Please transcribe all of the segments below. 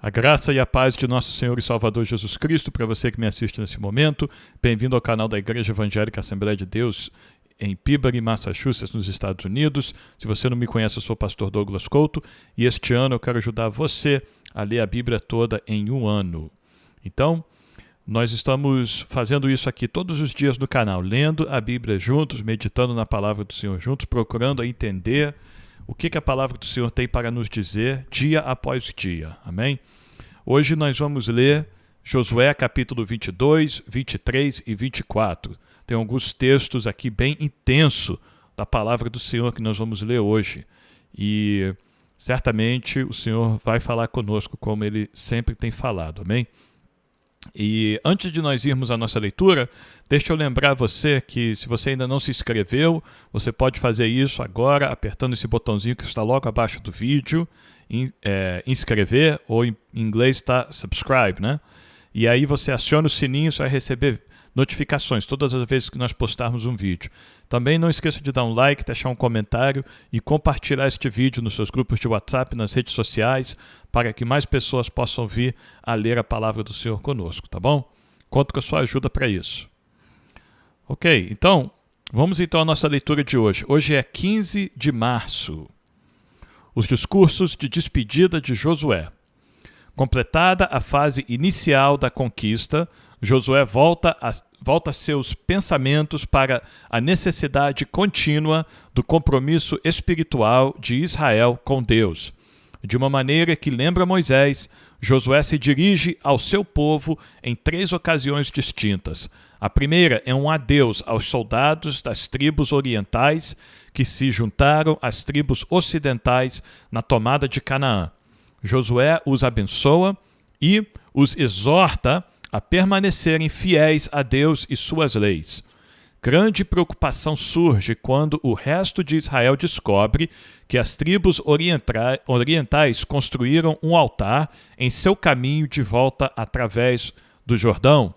A graça e a paz de nosso Senhor e Salvador Jesus Cristo para você que me assiste nesse momento. Bem-vindo ao canal da Igreja Evangélica Assembleia de Deus em Peabody, Massachusetts, nos Estados Unidos. Se você não me conhece, eu sou o pastor Douglas Couto e este ano eu quero ajudar você a ler a Bíblia toda em um ano. Então, nós estamos fazendo isso aqui todos os dias no canal, lendo a Bíblia juntos, meditando na palavra do Senhor juntos, procurando entender o que a palavra do Senhor tem para nos dizer dia após dia. Amém? Hoje nós vamos ler Josué capítulo 22, 23 e 24. Tem alguns textos aqui bem intensos da palavra do Senhor que nós vamos ler hoje. E certamente o Senhor vai falar conosco como Ele sempre tem falado. Amém? E antes de nós irmos à nossa leitura, deixa eu lembrar você que se você ainda não se inscreveu, você pode fazer isso agora, apertando esse botãozinho que está logo abaixo do vídeo, inscrever, ou em inglês está subscribe, né? E aí você aciona o sininho, você vai receber notificações todas as vezes que nós postarmos um vídeo. Também não esqueça de dar um like, deixar um comentário e compartilhar este vídeo nos seus grupos de WhatsApp, nas redes sociais, para que mais pessoas possam vir a ler a palavra do Senhor conosco, tá bom? Conto com a sua ajuda para isso. Ok, então, vamos então à nossa leitura de hoje. Hoje é 15 de março. Os discursos de despedida de Josué. Completada a fase inicial da conquista, Josué volta seus pensamentos para a necessidade contínua do compromisso espiritual de Israel com Deus. De uma maneira que lembra Moisés, Josué se dirige ao seu povo em 3 ocasiões distintas. A primeira é um adeus aos soldados das tribos orientais que se juntaram às tribos ocidentais na tomada de Canaã. Josué os abençoa e os exorta a permanecerem fiéis a Deus e suas leis. Grande preocupação surge quando o resto de Israel descobre que as tribos orientais construíram um altar em seu caminho de volta através do Jordão.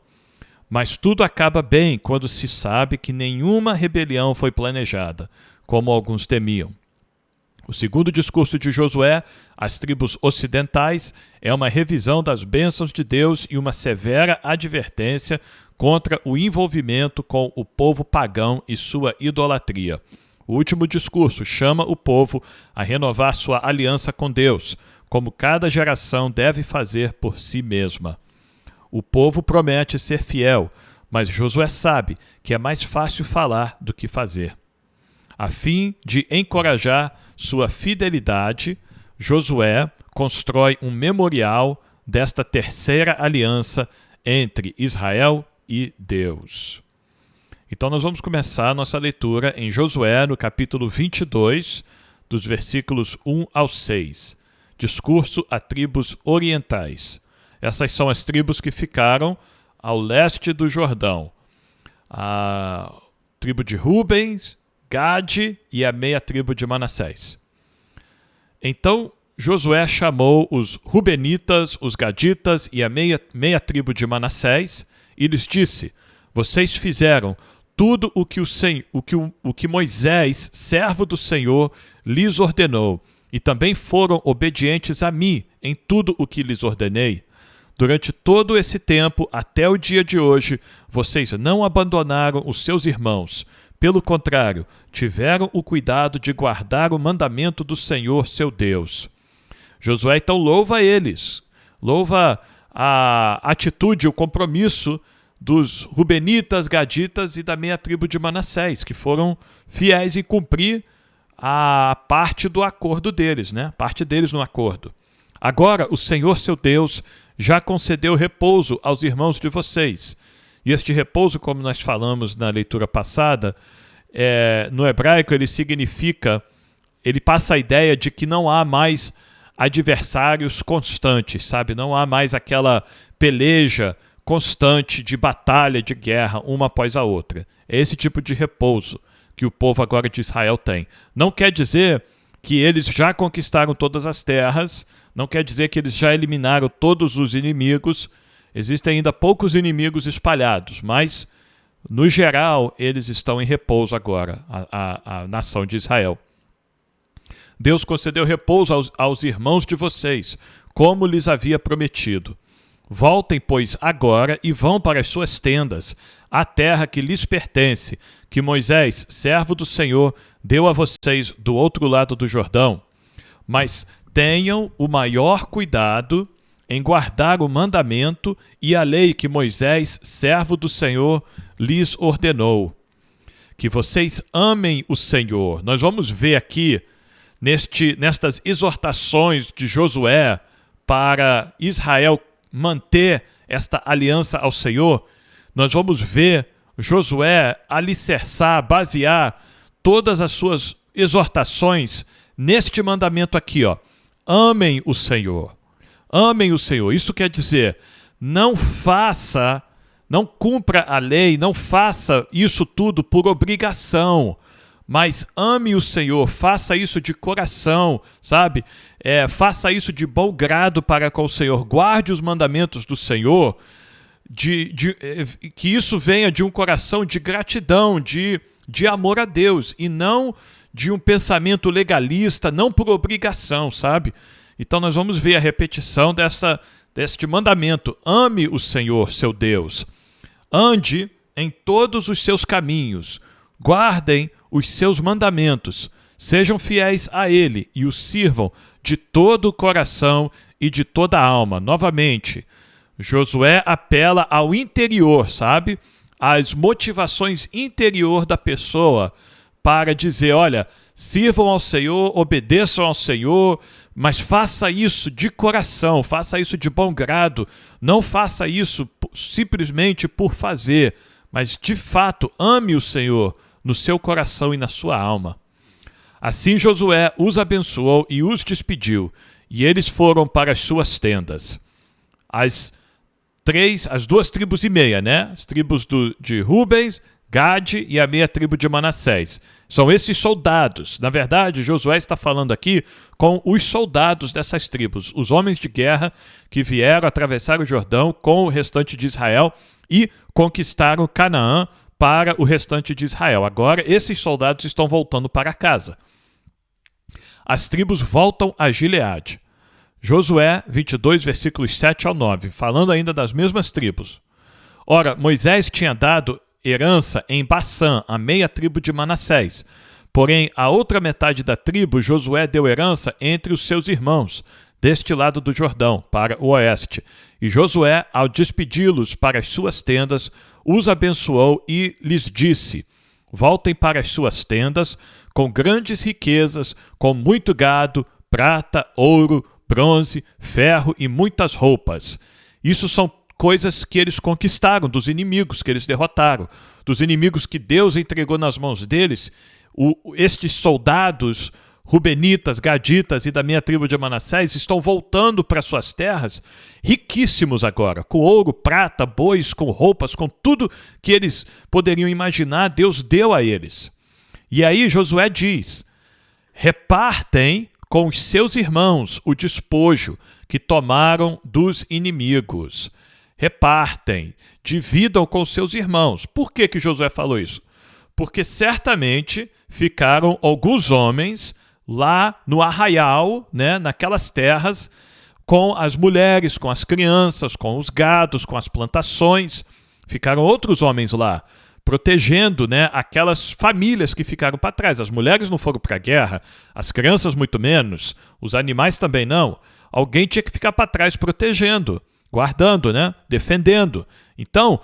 Mas tudo acaba bem quando se sabe que nenhuma rebelião foi planejada, como alguns temiam. O segundo discurso de Josué às tribos ocidentais é uma revisão das bênçãos de Deus e uma severa advertência contra o envolvimento com o povo pagão e sua idolatria. O último discurso chama o povo a renovar sua aliança com Deus, como cada geração deve fazer por si mesma. O povo promete ser fiel, mas Josué sabe que é mais fácil falar do que fazer. A fim de encorajar sua fidelidade, Josué constrói um memorial desta terceira aliança entre Israel e Deus. Então nós vamos começar a nossa leitura em Josué, no capítulo 22, dos versículos 1 ao 6. Discurso a tribos orientais. Essas são as tribos que ficaram ao leste do Jordão. A tribo de Rubens, Gade e a meia tribo de Manassés. Então Josué chamou os Rubenitas, os Gaditas e a meia tribo de Manassés e lhes disse: vocês fizeram tudo o que Moisés, servo do Senhor, lhes ordenou, e também foram obedientes a mim em tudo o que lhes ordenei. Durante todo esse tempo, até o dia de hoje, vocês não abandonaram os seus irmãos. Pelo contrário, tiveram o cuidado de guardar o mandamento do Senhor, seu Deus. Josué então louva eles, louva a atitude, o compromisso dos Rubenitas, Gaditas e da meia tribo de Manassés, que foram fiéis em cumprir a parte do acordo deles, né? Parte deles no acordo. Agora, o Senhor, seu Deus, já concedeu repouso aos irmãos de vocês. E este repouso, como nós falamos na leitura passada, no hebraico ele passa a ideia de que não há mais adversários constantes, sabe? Não há mais aquela peleja constante de batalha, de guerra, uma após a outra. É esse tipo de repouso que o povo agora de Israel tem. Não quer dizer que eles já conquistaram todas as terras, não quer dizer que eles já eliminaram todos os inimigos. Existem ainda poucos inimigos espalhados, mas, no geral, eles estão em repouso agora, a nação de Israel. Deus concedeu repouso aos irmãos de vocês, como lhes havia prometido. Voltem, pois, agora e vão para as suas tendas, a terra que lhes pertence, que Moisés, servo do Senhor, deu a vocês do outro lado do Jordão. Mas tenham o maior cuidado em guardar o mandamento e a lei que Moisés, servo do Senhor, lhes ordenou. Que vocês amem o Senhor. Nós vamos ver aqui, nestas exortações de Josué para Israel manter esta aliança ao Senhor, nós vamos ver Josué alicerçar, basear todas as suas exortações neste mandamento aqui, ó. Amem o Senhor. Amem o Senhor. Isso quer dizer, não cumpra a lei, não faça isso tudo por obrigação, mas ame o Senhor, faça isso de coração, sabe? Faça isso de bom grado para com o Senhor, guarde os mandamentos do Senhor, que isso venha de um coração de gratidão, de amor a Deus, e não de um pensamento legalista, não por obrigação, sabe? Então nós vamos ver a repetição deste mandamento: ame o Senhor, seu Deus. Ande em todos os seus caminhos, guardem os seus mandamentos, sejam fiéis a Ele e o sirvam de todo o coração e de toda a alma. Novamente, Josué apela ao interior, sabe? Às motivações interior da pessoa para dizer, olha, sirvam ao Senhor, obedeçam ao Senhor, mas faça isso de coração, faça isso de bom grado, não faça isso simplesmente por fazer, mas de fato ame o Senhor no seu coração e na sua alma. Assim Josué os abençoou e os despediu, e eles foram para as suas tendas. As 2,5 tribos, né? As tribos de Rubens, Gade e a meia tribo de Manassés. São esses soldados. Na verdade, Josué está falando aqui com os soldados dessas tribos, os homens de guerra que vieram atravessar o Jordão com o restante de Israel e conquistaram Canaã para o restante de Israel. Agora, esses soldados estão voltando para casa. As tribos voltam a Gileade. Josué 22, versículos 7 ao 9, falando ainda das mesmas tribos. Ora, Moisés tinha dado herança em Bassã, a meia tribo de Manassés. Porém, a outra metade da tribo, Josué deu herança entre os seus irmãos, deste lado do Jordão, para o oeste. E Josué, ao despedi-los para as suas tendas, os abençoou e lhes disse: voltem para as suas tendas com grandes riquezas, com muito gado, prata, ouro, bronze, ferro e muitas roupas. Isso são coisas que eles conquistaram dos inimigos que eles derrotaram, dos inimigos que Deus entregou nas mãos deles. Estes soldados rubenitas, gaditas e da minha tribo de Manassés estão voltando para suas terras riquíssimos agora, com ouro, prata, bois, com roupas, com tudo que eles poderiam imaginar, Deus deu a eles. E aí Josué diz: repartem com os seus irmãos o despojo que tomaram dos inimigos. Repartem, dividam com seus irmãos. Por que Josué falou isso? Porque certamente ficaram alguns homens lá no arraial, né, naquelas terras, com as mulheres, com as crianças, com os gados, com as plantações. Ficaram outros homens lá, protegendo, né, aquelas famílias que ficaram para trás. As mulheres não foram para a guerra, as crianças muito menos, os animais também não. Alguém tinha que ficar para trás protegendo, guardando, né, defendendo. Então,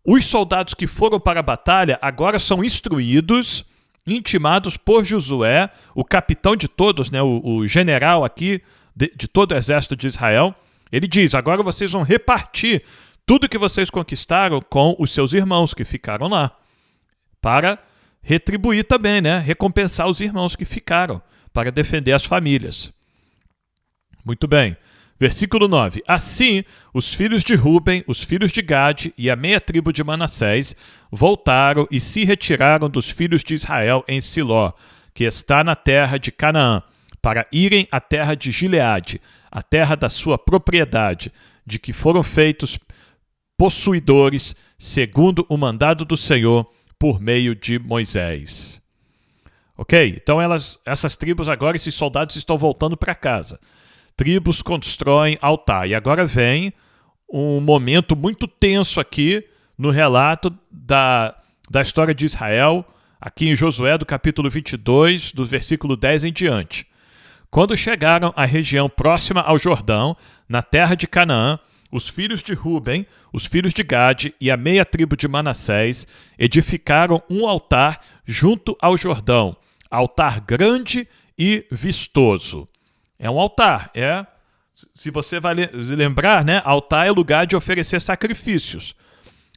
os soldados que foram para a batalha agora são instruídos, intimados por Josué, o capitão de todos, né, o general aqui de todo o exército de Israel. Ele diz: agora vocês vão repartir tudo que vocês conquistaram com os seus irmãos que ficaram lá, para retribuir também, né, recompensar os irmãos que ficaram, para defender as famílias. Muito bem. Versículo 9. Assim, os filhos de Ruben, os filhos de Gade e a meia tribo de Manassés voltaram e se retiraram dos filhos de Israel em Siló, que está na terra de Canaã, para irem à terra de Gileade, a terra da sua propriedade, de que foram feitos possuidores, segundo o mandado do Senhor, por meio de Moisés. Ok? Então essas tribos agora, esses soldados estão voltando para casa. tribos constroem altar. E agora vem um momento muito tenso aqui no relato da história de Israel, aqui em Josué, do capítulo 22, do versículo 10 em diante. Quando chegaram à região próxima ao Jordão, na terra de Canaã, os filhos de Ruben, os filhos de Gade e a meia tribo de Manassés edificaram um altar junto ao Jordão, altar grande e vistoso. É um altar, se você vai lembrar, né, altar é lugar de oferecer sacrifícios.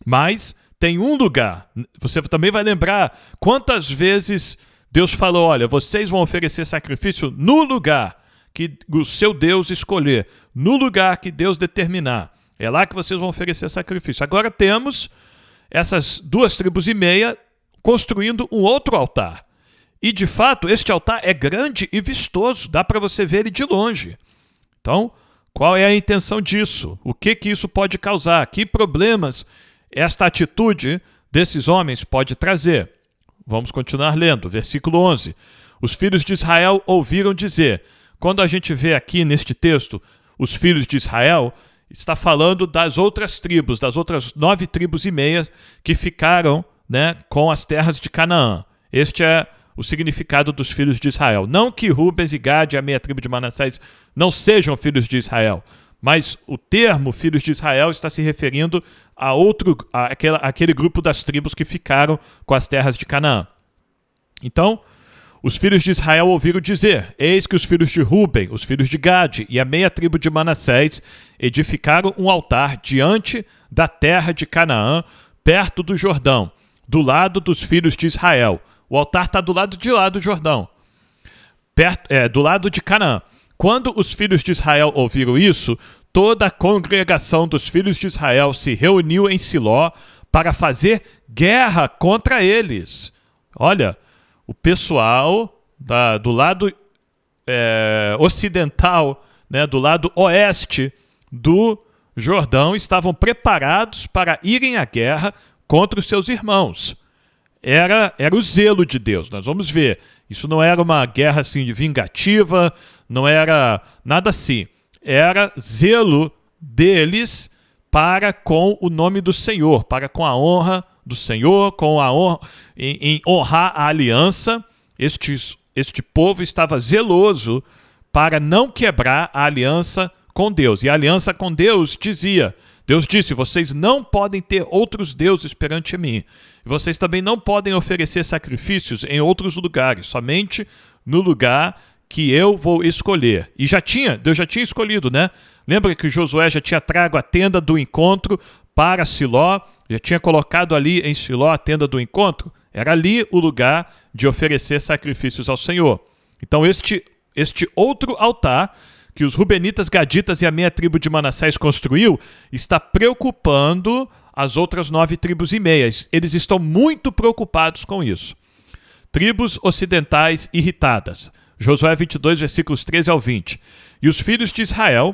Mas tem um lugar, você também vai lembrar quantas vezes Deus falou, olha, vocês vão oferecer sacrifício no lugar que o seu Deus escolher, no lugar que Deus determinar. É lá que vocês vão oferecer sacrifício. Agora temos essas 2 tribos e meia construindo um outro altar. E, de fato, este altar é grande e vistoso, dá para você ver ele de longe. Então, qual é a intenção disso? O que isso pode causar? Que problemas esta atitude desses homens pode trazer? Vamos continuar lendo, versículo 11. Os filhos de Israel ouviram dizer. Quando a gente vê aqui neste texto, os filhos de Israel, está falando das outras tribos, das outras 9 tribos e meia que ficaram, né, com as terras de Canaã. Este é o significado dos filhos de Israel. Não que Rubens e Gade, a meia tribo de Manassés, não sejam filhos de Israel, mas o termo filhos de Israel está se referindo àquele grupo das tribos que ficaram com as terras de Canaã. Então, os filhos de Israel ouviram dizer, eis que os filhos de Ruben, os filhos de Gade e a meia tribo de Manassés edificaram um altar diante da terra de Canaã, perto do Jordão, do lado dos filhos de Israel. O altar está do lado de lá do Jordão, do lado de Canaã. Quando os filhos de Israel ouviram isso, toda a congregação dos filhos de Israel se reuniu em Siló para fazer guerra contra eles. Olha, o pessoal do lado ocidental, né, do lado oeste do Jordão, estavam preparados para irem à guerra contra os seus irmãos. Era o zelo de Deus, nós vamos ver. Isso não era uma guerra assim, vingativa, não era nada assim. Era zelo deles para com o nome do Senhor, para com a honra do Senhor, com a honra, em honrar a aliança. Este povo estava zeloso para não quebrar a aliança com Deus. E a aliança com Deus Deus disse, vocês não podem ter outros deuses perante mim. Vocês também não podem oferecer sacrifícios em outros lugares, somente no lugar que eu vou escolher. E Deus já tinha escolhido, né? Lembra que Josué já tinha trago a tenda do encontro para Siló, já tinha colocado ali em Siló a tenda do encontro? Era ali o lugar de oferecer sacrifícios ao Senhor. Então este outro altar que os rubenitas, gaditas e a meia tribo de Manassés construiu, está preocupando as outras 9 tribos e meias. Eles estão muito preocupados com isso. Tribos ocidentais irritadas. Josué 22, versículos 13 ao 20. E os filhos de Israel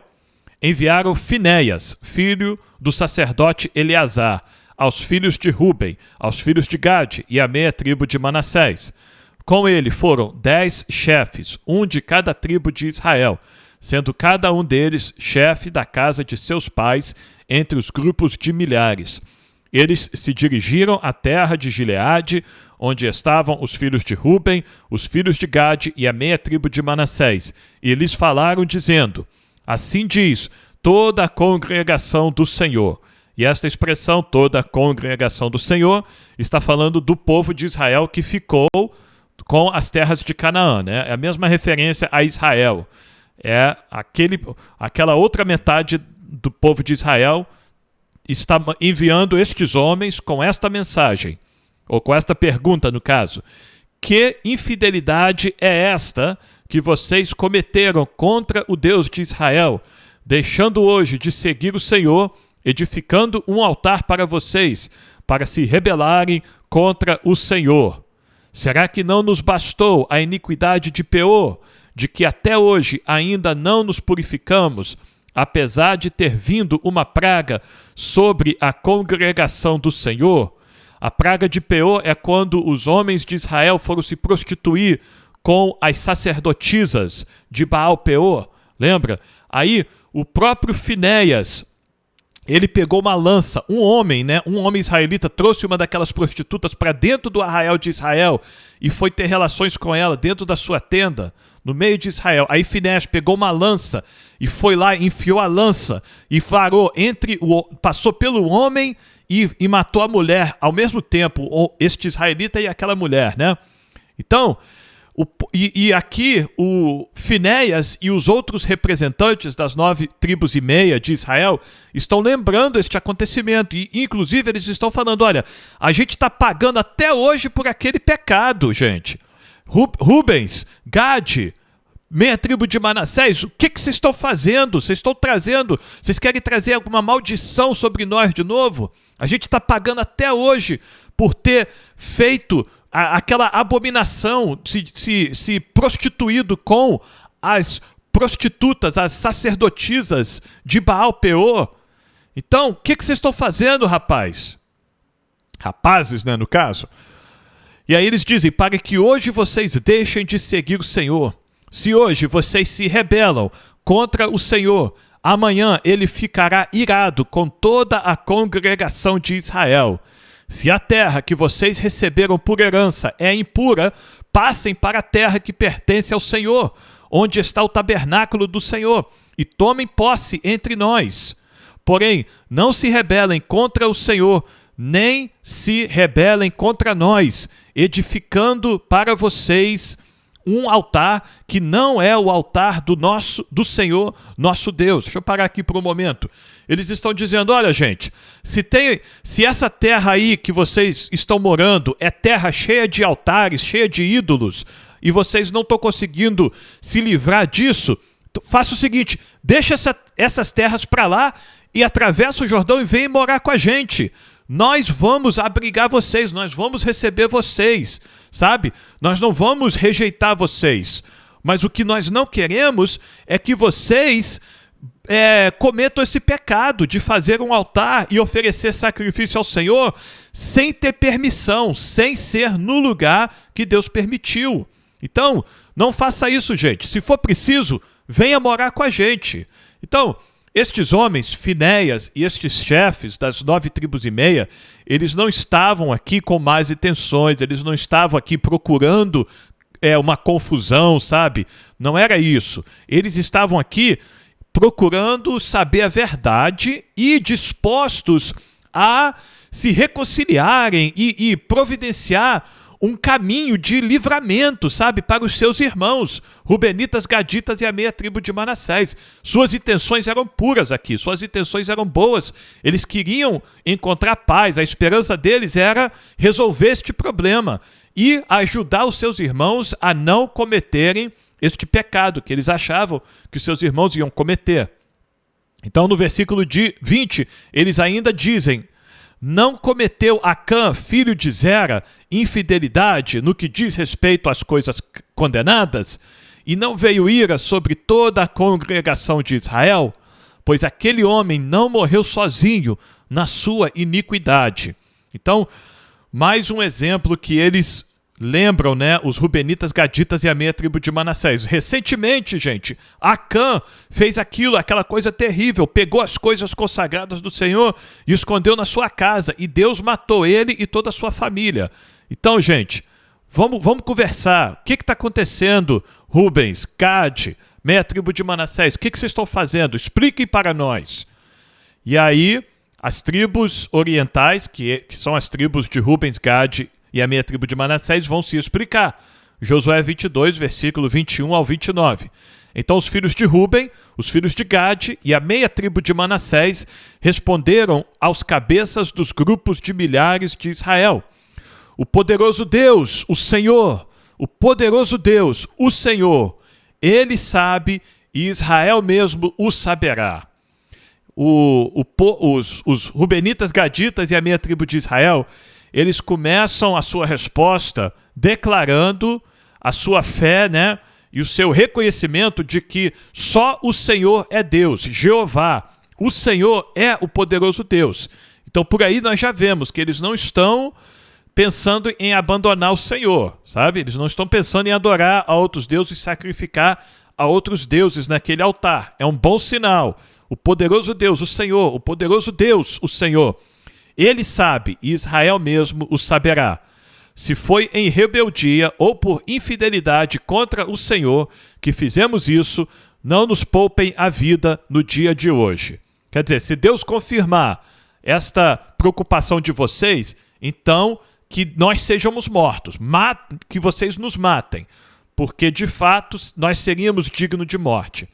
enviaram Finéias, filho do sacerdote Eleazar, aos filhos de Ruben, aos filhos de Gade e a meia tribo de Manassés. Com ele foram 10 chefes, um de cada tribo de Israel, sendo cada um deles chefe da casa de seus pais entre os grupos de milhares. Eles se dirigiram à terra de Gileade, onde estavam os filhos de Ruben, os filhos de Gade e a meia tribo de Manassés. E lhes falaram, dizendo, assim diz toda a congregação do Senhor. E esta expressão, toda a congregação do Senhor, está falando do povo de Israel que ficou com as terras de Canaã, né? É a mesma referência a Israel. É aquela outra metade do povo de Israel está enviando estes homens com esta mensagem, ou com esta pergunta, no caso. Que infidelidade é esta que vocês cometeram contra o Deus de Israel, deixando hoje de seguir o Senhor, edificando um altar para vocês, para se rebelarem contra o Senhor? Será que não nos bastou a iniquidade de Peor, de que até hoje ainda não nos purificamos, apesar de ter vindo uma praga sobre a congregação do Senhor? A praga de Peor é quando os homens de Israel foram se prostituir com as sacerdotisas de Baal Peor, Lembra? Aí o próprio Finéias, ele pegou uma lança, um homem israelita, trouxe uma daquelas prostitutas para dentro do arraial de Israel e foi ter relações com ela dentro da sua tenda, no meio de Israel. Aí Finéias pegou uma lança e foi lá, enfiou a lança e farou passou pelo homem e matou a mulher ao mesmo tempo, este israelita e aquela mulher, né? Então, aqui o Finéias e os outros representantes das 9 tribos e meia de Israel estão lembrando este acontecimento. E, inclusive, eles estão falando, olha, a gente está pagando até hoje por aquele pecado, gente. Rubens, Gade, meia tribo de Manassés, o que vocês estão fazendo? Vocês querem trazer alguma maldição sobre nós de novo? A gente está pagando até hoje por ter feito aquela abominação, se prostituído com as prostitutas, as sacerdotisas de Baal Peor. Então, o que vocês estão fazendo, rapazes, né, no caso? E aí eles dizem, para que hoje vocês deixem de seguir o Senhor. Se hoje vocês se rebelam contra o Senhor, amanhã ele ficará irado com toda a congregação de Israel. Se a terra que vocês receberam por herança é impura, passem para a terra que pertence ao Senhor, onde está o tabernáculo do Senhor, e tomem posse entre nós. Porém, não se rebelem contra o Senhor, nem se rebelem contra nós, edificando para vocês um altar que não é o altar do Senhor, nosso Deus. Deixa eu parar aqui por um momento. Eles estão dizendo, olha, gente, se essa terra aí que vocês estão morando é terra cheia de altares, cheia de ídolos, e vocês não estão conseguindo se livrar disso, faça o seguinte, deixa essas terras para lá e atravessa o Jordão e vem morar com a gente. Nós vamos abrigar vocês, nós vamos receber vocês, sabe? Nós não vamos rejeitar vocês, mas o que nós não queremos é que vocês cometam esse pecado de fazer um altar e oferecer sacrifício ao Senhor sem ter permissão, sem ser no lugar que Deus permitiu. Então, não faça isso, gente. Se for preciso, venha morar com a gente. Então, estes homens, Finéias e estes chefes das 9 tribos e meia, eles não estavam aqui com más intenções, eles não estavam aqui procurando uma confusão, sabe? Não era isso. Eles estavam aqui procurando saber a verdade e dispostos a se reconciliarem e providenciar um caminho de livramento, sabe, para os seus irmãos, Rubenitas, Gaditas e a meia tribo de Manassés. Suas intenções eram puras aqui, suas intenções eram boas, eles queriam encontrar paz, a esperança deles era resolver este problema e ajudar os seus irmãos a não cometerem este pecado que eles achavam que os seus irmãos iam cometer. Então, no versículo 20, eles ainda dizem: não cometeu Acã, filho de Zera, infidelidade no que diz respeito às coisas condenadas? E não veio ira sobre toda a congregação de Israel? Pois aquele homem não morreu sozinho na sua iniquidade. Então, mais um exemplo que eles lembram, né? Os Rubenitas, Gaditas e a meia tribo de Manassés. Recentemente, gente, Acã fez aquela coisa terrível, pegou as coisas consagradas do Senhor e escondeu na sua casa, e Deus matou ele e toda a sua família. Então, gente, vamos conversar. O que está acontecendo, Rubens, Gade, meia tribo de Manassés? O que vocês estão fazendo? Expliquem para nós. E aí, as tribos orientais, que são as tribos de Rubens, Gade e a meia tribo de Manassés, vão se explicar. Josué 22, versículo 21 ao 29. Então os filhos de Ruben, os filhos de Gade e a meia tribo de Manassés responderam aos cabeças dos grupos de milhares de Israel: o poderoso Deus, o Senhor, o poderoso Deus, o Senhor, ele sabe e Israel mesmo o saberá. Os Rubenitas, Gaditas e a meia tribo de Israel, eles começam a sua resposta declarando a sua fé, né, e o seu reconhecimento de que só o Senhor é Deus, Jeová. O Senhor é o poderoso Deus. Então, por aí nós já vemos que eles não estão pensando em abandonar o Senhor, sabe? Eles não estão pensando em adorar a outros deuses e sacrificar a outros deuses naquele altar. É um bom sinal. O poderoso Deus, o Senhor, o poderoso Deus, o Senhor, ele sabe, e Israel mesmo o saberá. Se foi em rebeldia ou por infidelidade contra o Senhor que fizemos isso, não nos poupem a vida no dia de hoje. Quer dizer, se Deus confirmar esta preocupação de vocês, então que nós sejamos mortos, que vocês nos matem, porque de fato nós seríamos dignos de morte.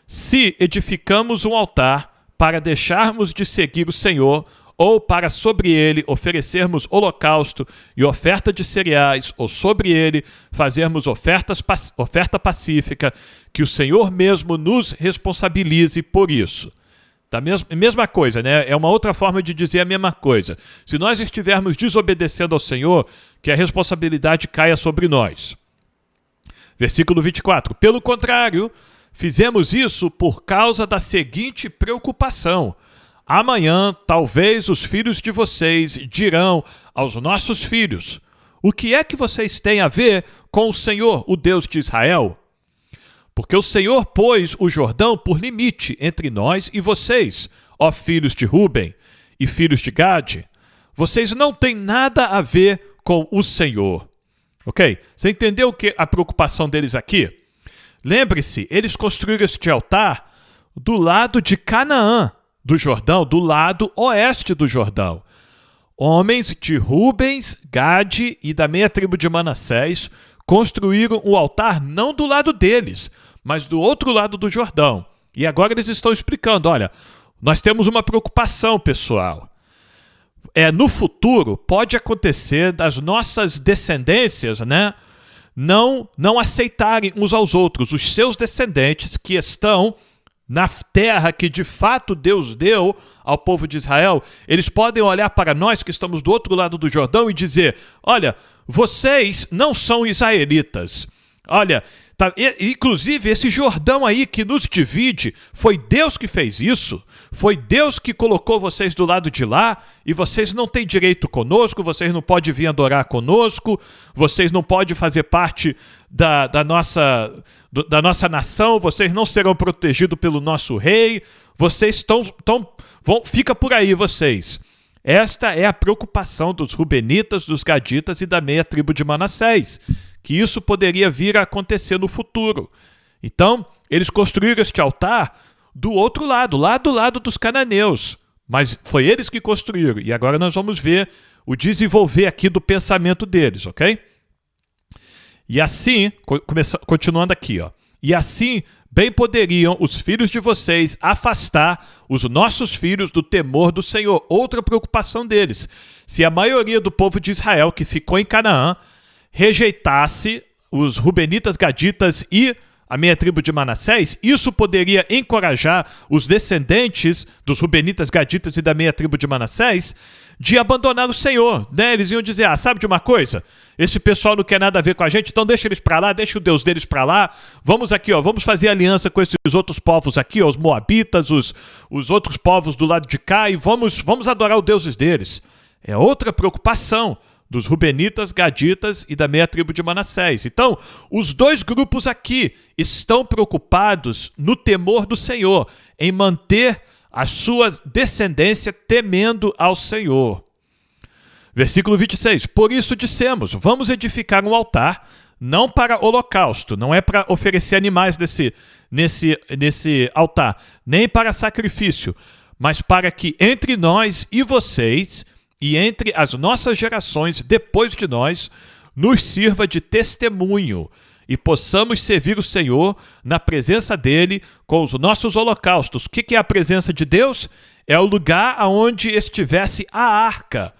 Se edificamos um altar para deixarmos de seguir o Senhor, ou para sobre ele oferecermos holocausto e oferta de cereais, ou sobre ele fazermos oferta pacífica, que o Senhor mesmo nos responsabilize por isso. Da mesma coisa, né? É uma outra forma de dizer a mesma coisa. Se nós estivermos desobedecendo ao Senhor, que a responsabilidade caia sobre nós. Versículo 24. Pelo contrário, fizemos isso por causa da seguinte preocupação. Amanhã, talvez os filhos de vocês dirão aos nossos filhos: o que é que vocês têm a ver com o Senhor, o Deus de Israel? Porque o Senhor pôs o Jordão por limite entre nós e vocês, ó filhos de Ruben e filhos de Gade. Vocês não têm nada a ver com o Senhor. Ok? Você entendeu a preocupação deles aqui? Lembre-se, eles construíram este altar do lado de Canaã, do Jordão, do lado oeste do Jordão. Homens de Rubens, Gade e da meia tribo de Manassés construíram o altar não do lado deles, mas do outro lado do Jordão. E agora eles estão explicando, olha, nós temos uma preocupação, pessoal. No futuro, pode acontecer das nossas descendências, né, não aceitarem uns aos outros. Os seus descendentes que estão na terra que de fato Deus deu ao povo de Israel, eles podem olhar para nós que estamos do outro lado do Jordão e dizer: olha, vocês não são israelitas. Olha, inclusive esse Jordão aí que nos divide, foi Deus que fez isso. Foi Deus que colocou vocês do lado de lá e vocês não têm direito conosco, vocês não podem vir adorar conosco, vocês não podem fazer parte da nossa nação, vocês não serão protegidos pelo nosso rei, vocês fica por aí vocês. Esta é a preocupação dos Rubenitas, dos Gaditas e da meia tribo de Manassés, que isso poderia vir a acontecer no futuro. Então, eles construíram este altar do outro lado, lá do lado dos cananeus. Mas foi eles que construíram. E agora nós vamos ver o desenvolver aqui do pensamento deles, ok? E assim, continuando aqui, ó. E assim, bem poderiam os filhos de vocês afastar os nossos filhos do temor do Senhor. Outra preocupação deles. Se a maioria do povo de Israel que ficou em Canaã rejeitasse os Rubenitas, Gaditas e a meia tribo de Manassés, isso poderia encorajar os descendentes dos Rubenitas, Gaditas e da meia tribo de Manassés de abandonar o Senhor, né? Eles iam dizer: sabe de uma coisa? Esse pessoal não quer nada a ver com a gente, então deixa eles para lá, deixa o Deus deles para lá. Vamos aqui, ó, vamos fazer aliança com esses outros povos aqui, ó, os moabitas, os outros povos do lado de cá, e vamos adorar os deuses deles. É outra preocupação dos Rubenitas, Gaditas e da meia tribo de Manassés. Então, os dois grupos aqui estão preocupados no temor do Senhor, em manter a sua descendência temendo ao Senhor. Versículo 26. Por isso dissemos: vamos edificar um altar, não para holocausto, não é para oferecer animais nesse altar, nem para sacrifício, mas para que entre nós e vocês e entre as nossas gerações depois de nós, nos sirva de testemunho e possamos servir o Senhor na presença dele com os nossos holocaustos. O que é a presença de Deus? É o lugar onde estivesse a arca.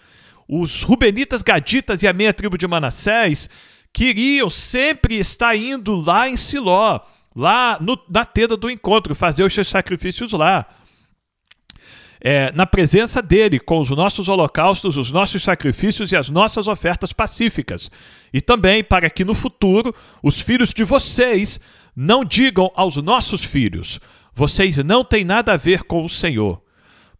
Os Rubenitas, Gaditas e a meia tribo de Manassés queriam sempre estar indo lá em Siló, lá na tenda do encontro, fazer os seus sacrifícios lá. Na presença dele, com os nossos holocaustos, os nossos sacrifícios e as nossas ofertas pacíficas. E também para que no futuro os filhos de vocês não digam aos nossos filhos: vocês não têm nada a ver com o Senhor.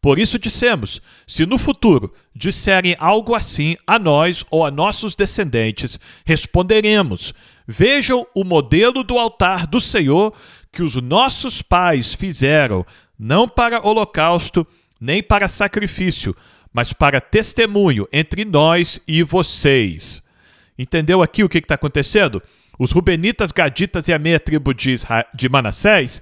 Por isso dissemos, se no futuro disserem algo assim a nós ou a nossos descendentes, responderemos, vejam o modelo do altar do Senhor que os nossos pais fizeram, não para holocausto, nem para sacrifício, mas para testemunho entre nós e vocês. Entendeu aqui o que está acontecendo? Os rubenitas, gaditas e a meia tribo de Manassés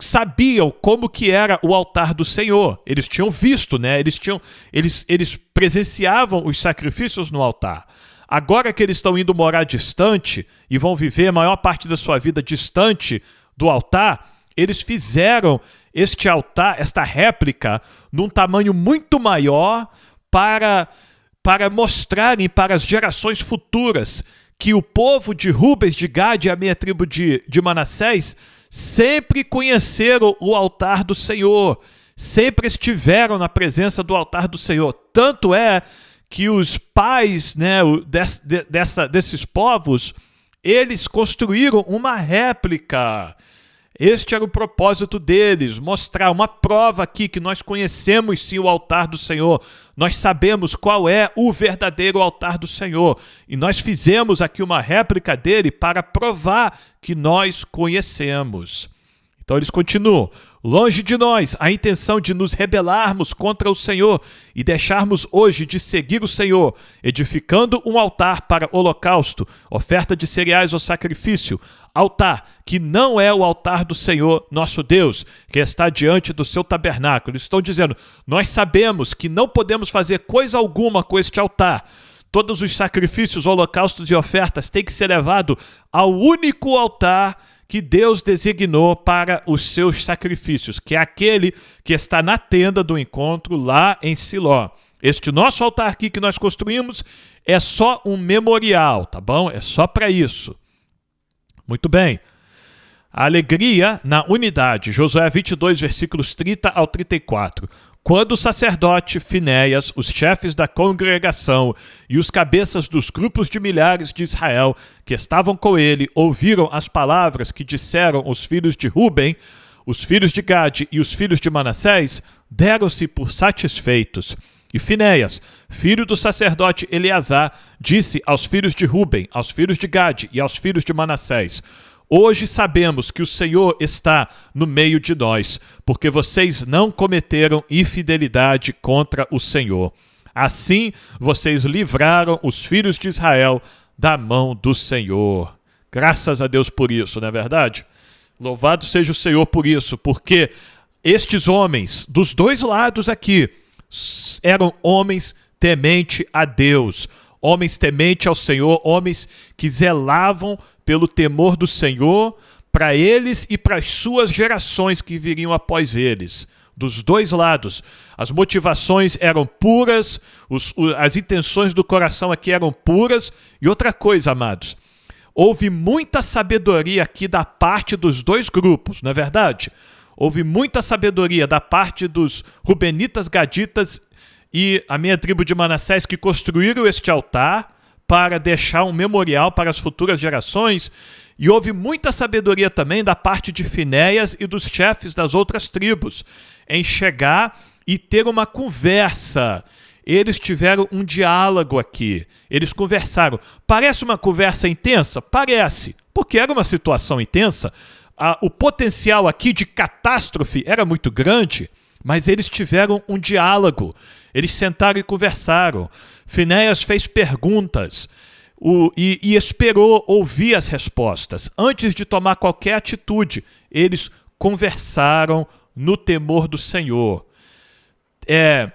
sabiam como que era o altar do Senhor. Eles tinham visto, né? Eles presenciavam os sacrifícios no altar. Agora que eles estão indo morar distante e vão viver a maior parte da sua vida distante do altar, eles fizeram este altar, esta réplica, num tamanho muito maior para mostrarem para as gerações futuras que o povo de Rubens, de Gade e a meia tribo de Manassés sempre conheceram o altar do Senhor, sempre estiveram na presença do altar do Senhor. Tanto é que os pais, né, desses povos, eles construíram uma réplica. Este era o propósito deles, mostrar uma prova aqui que nós conhecemos sim o altar do Senhor. Nós sabemos qual é o verdadeiro altar do Senhor. E nós fizemos aqui uma réplica dele para provar que nós conhecemos. Então eles continuam. Longe de nós a intenção de nos rebelarmos contra o Senhor e deixarmos hoje de seguir o Senhor, edificando um altar para holocausto, oferta de cereais ou sacrifício, altar que não é o altar do Senhor, nosso Deus, que está diante do seu tabernáculo. Eles estão dizendo, nós sabemos que não podemos fazer coisa alguma com este altar. Todos os sacrifícios, holocaustos e ofertas têm que ser levados ao único altar que Deus designou para os seus sacrifícios, que é aquele que está na tenda do encontro lá em Siló. Este nosso altar aqui que nós construímos é só um memorial, tá bom? É só para isso. Muito bem. A alegria na unidade. Josué 22, versículos 30 ao 34. Quando o sacerdote Finéias, os chefes da congregação e os cabeças dos grupos de milhares de Israel que estavam com ele ouviram as palavras que disseram os filhos de Ruben, os filhos de Gade e os filhos de Manassés, deram-se por satisfeitos. E Finéias, filho do sacerdote Eleazar, disse aos filhos de Ruben, aos filhos de Gade e aos filhos de Manassés, hoje sabemos que o Senhor está no meio de nós, porque vocês não cometeram infidelidade contra o Senhor. Assim, vocês livraram os filhos de Israel da mão do Senhor. Graças a Deus por isso, não é verdade? Louvado seja o Senhor por isso, porque estes homens, dos dois lados aqui, eram homens temente a Deus, homens temente ao Senhor, homens que zelavam pelo temor do Senhor para eles e para as suas gerações que viriam após eles. Dos dois lados, as motivações eram puras, as intenções do coração aqui eram puras. E outra coisa, amados, houve muita sabedoria aqui da parte dos dois grupos, não é verdade? Houve muita sabedoria da parte dos rubenitas, gaditas e a meia tribo de Manassés que construíram este altar para deixar um memorial para as futuras gerações, e houve muita sabedoria também da parte de Finéias e dos chefes das outras tribos, em chegar e ter uma conversa. Eles tiveram um diálogo aqui, eles conversaram. Parece uma conversa intensa? Parece, porque era uma situação intensa, o potencial aqui de catástrofe era muito grande, mas eles tiveram um diálogo, eles sentaram e conversaram. Finéias fez perguntas e esperou ouvir as respostas. Antes de tomar qualquer atitude, eles conversaram no temor do Senhor. É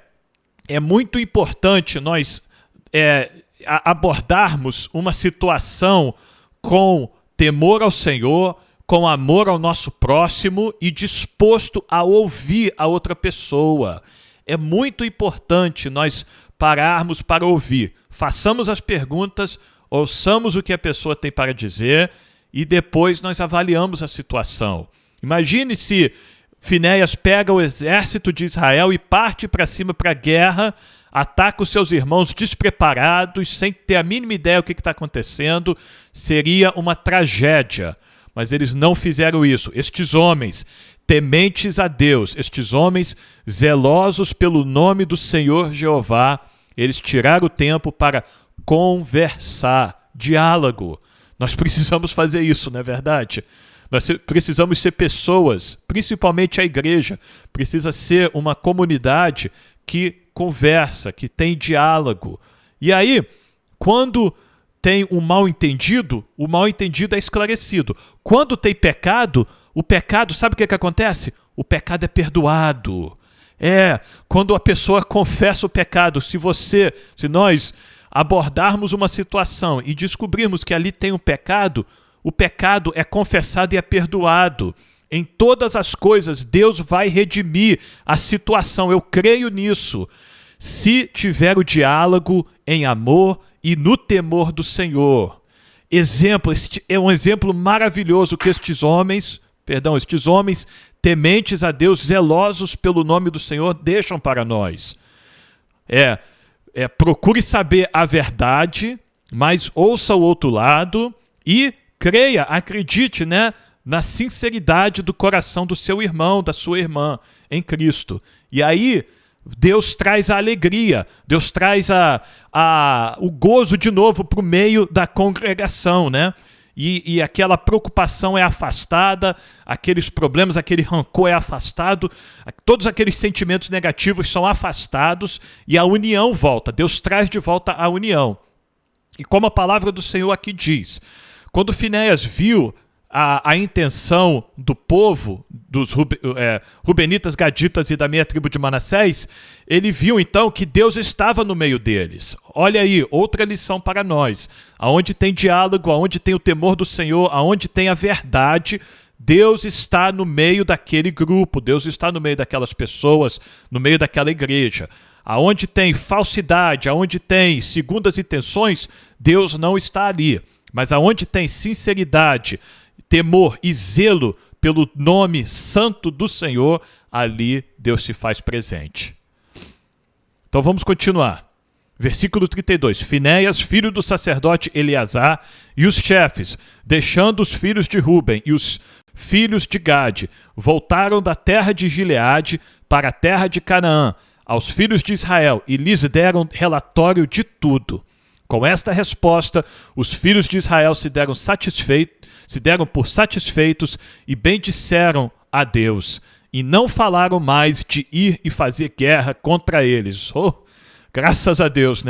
muito importante nós abordarmos uma situação com temor ao Senhor, com amor ao nosso próximo e disposto a ouvir a outra pessoa. É muito importante nós pararmos para ouvir. Façamos as perguntas, ouçamos o que a pessoa tem para dizer e depois nós avaliamos a situação. Imagine se Finéias pega o exército de Israel e parte para cima para a guerra, ataca os seus irmãos despreparados, sem ter a mínima ideia do que está acontecendo. Seria uma tragédia. mas eles não fizeram isso. Estes homens, tementes a Deus, estes homens zelosos pelo nome do Senhor Jeová, eles tiraram o tempo para conversar, diálogo. Nós precisamos fazer isso, não é verdade? Nós precisamos ser pessoas, principalmente a igreja, precisa ser uma comunidade que conversa, que tem diálogo. E aí, quando tem um mal-entendido, o mal-entendido é esclarecido. Quando tem pecado, o pecado, sabe o que acontece? O pecado é perdoado. Quando a pessoa confessa o pecado, se nós abordarmos uma situação e descobrirmos que ali tem um pecado, o pecado é confessado e é perdoado. Em todas as coisas, Deus vai redimir a situação. Eu creio nisso. Se tiver o diálogo em amor e no temor do Senhor. Este é um exemplo maravilhoso que estes homens tementes a Deus, zelosos pelo nome do Senhor, deixam para nós. Procure saber a verdade, mas ouça o outro lado e creia, acredite, na sinceridade do coração do seu irmão, da sua irmã em Cristo. E aí, Deus traz a alegria, Deus traz o gozo de novo para o meio da congregação, E aquela preocupação é afastada, aqueles problemas, aquele rancor é afastado, todos aqueles sentimentos negativos são afastados e a união volta. Deus traz de volta a união. E como a palavra do Senhor aqui diz, quando Finéias viu a intenção do povo, dos Rubenitas, Gaditas e da meia tribo de Manassés, ele viu então que Deus estava no meio deles. Olha aí, outra lição para nós. Aonde tem diálogo, aonde tem o temor do Senhor, aonde tem a verdade, Deus está no meio daquele grupo, Deus está no meio daquelas pessoas, no meio daquela igreja. Aonde tem falsidade, aonde tem segundas intenções, Deus não está ali. Mas aonde tem sinceridade, temor e zelo pelo nome santo do Senhor, ali Deus se faz presente. Então vamos continuar. Versículo 32. Finéias, filho do sacerdote Eleazar, e os chefes, deixando os filhos de Ruben e os filhos de Gade, voltaram da terra de Gileade para a terra de Canaã, aos filhos de Israel, e lhes deram relatório de tudo. Com esta resposta, os filhos de Israel se deram por satisfeitos e bendisseram a Deus, e não falaram mais de ir e fazer guerra contra eles. Graças a Deus,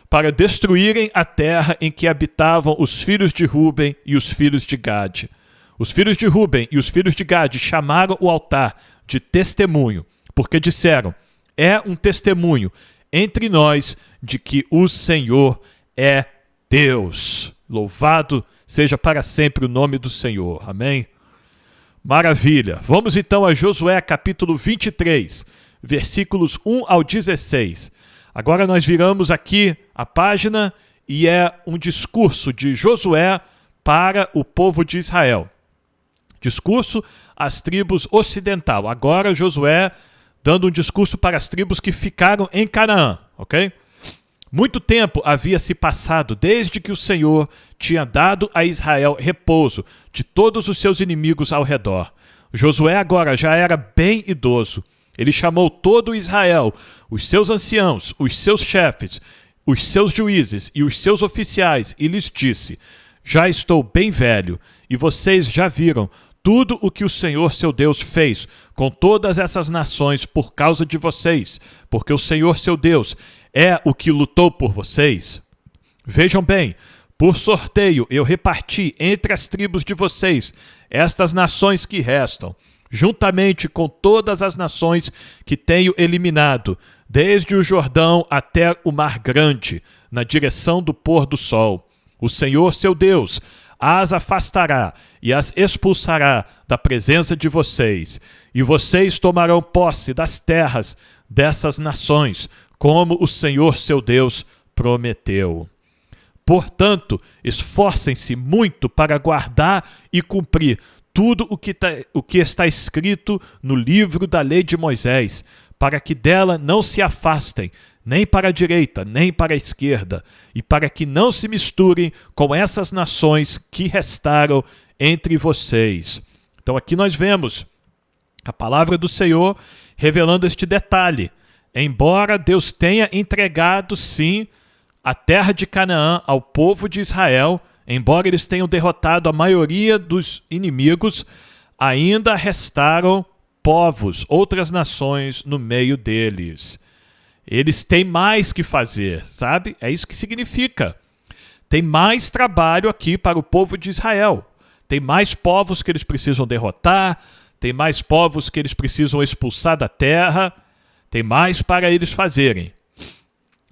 para destruírem a terra em que habitavam os filhos de Ruben e os filhos de Gade. Os filhos de Ruben e os filhos de Gade chamaram o altar de testemunho, porque disseram: é um testemunho entre nós de que o Senhor é Deus. Louvado seja para sempre o nome do Senhor. Amém? Maravilha. Vamos então a Josué capítulo 23, versículos 1 ao 16. Agora nós viramos aqui a página e é um discurso de Josué para o povo de Israel. Discurso às tribos ocidental. Agora Josué dando um discurso para as tribos que ficaram em Canaã, ok? Muito tempo havia se passado desde que o Senhor tinha dado a Israel repouso de todos os seus inimigos ao redor. Josué agora já era bem idoso. Ele chamou todo Israel, os seus anciãos, os seus chefes, os seus juízes e os seus oficiais, e lhes disse: já estou bem velho, e vocês já viram tudo o que o Senhor seu Deus fez com todas essas nações por causa de vocês, porque o Senhor seu Deus é o que lutou por vocês. Vejam bem, por sorteio eu reparti entre as tribos de vocês estas nações que restam, juntamente com todas as nações que tenho eliminado, desde o Jordão até o Mar Grande, na direção do pôr do sol. O Senhor seu Deus as afastará e as expulsará da presença de vocês, e vocês tomarão posse das terras dessas nações, como o Senhor seu Deus prometeu. Portanto, esforcem-se muito para guardar e cumprir tudo o que está escrito no livro da lei de Moisés, para que dela não se afastem, nem para a direita, nem para a esquerda, e para que não se misturem com essas nações que restaram entre vocês. Então aqui nós vemos a palavra do Senhor revelando este detalhe. Embora Deus tenha entregado, sim, a terra de Canaã ao povo de Israel, embora eles tenham derrotado a maioria dos inimigos, ainda restaram povos, outras nações no meio deles. Eles têm mais que fazer, sabe? É isso que significa. Tem mais trabalho aqui para o povo de Israel. Tem mais povos que eles precisam derrotar, tem mais povos que eles precisam expulsar da terra, tem mais para eles fazerem.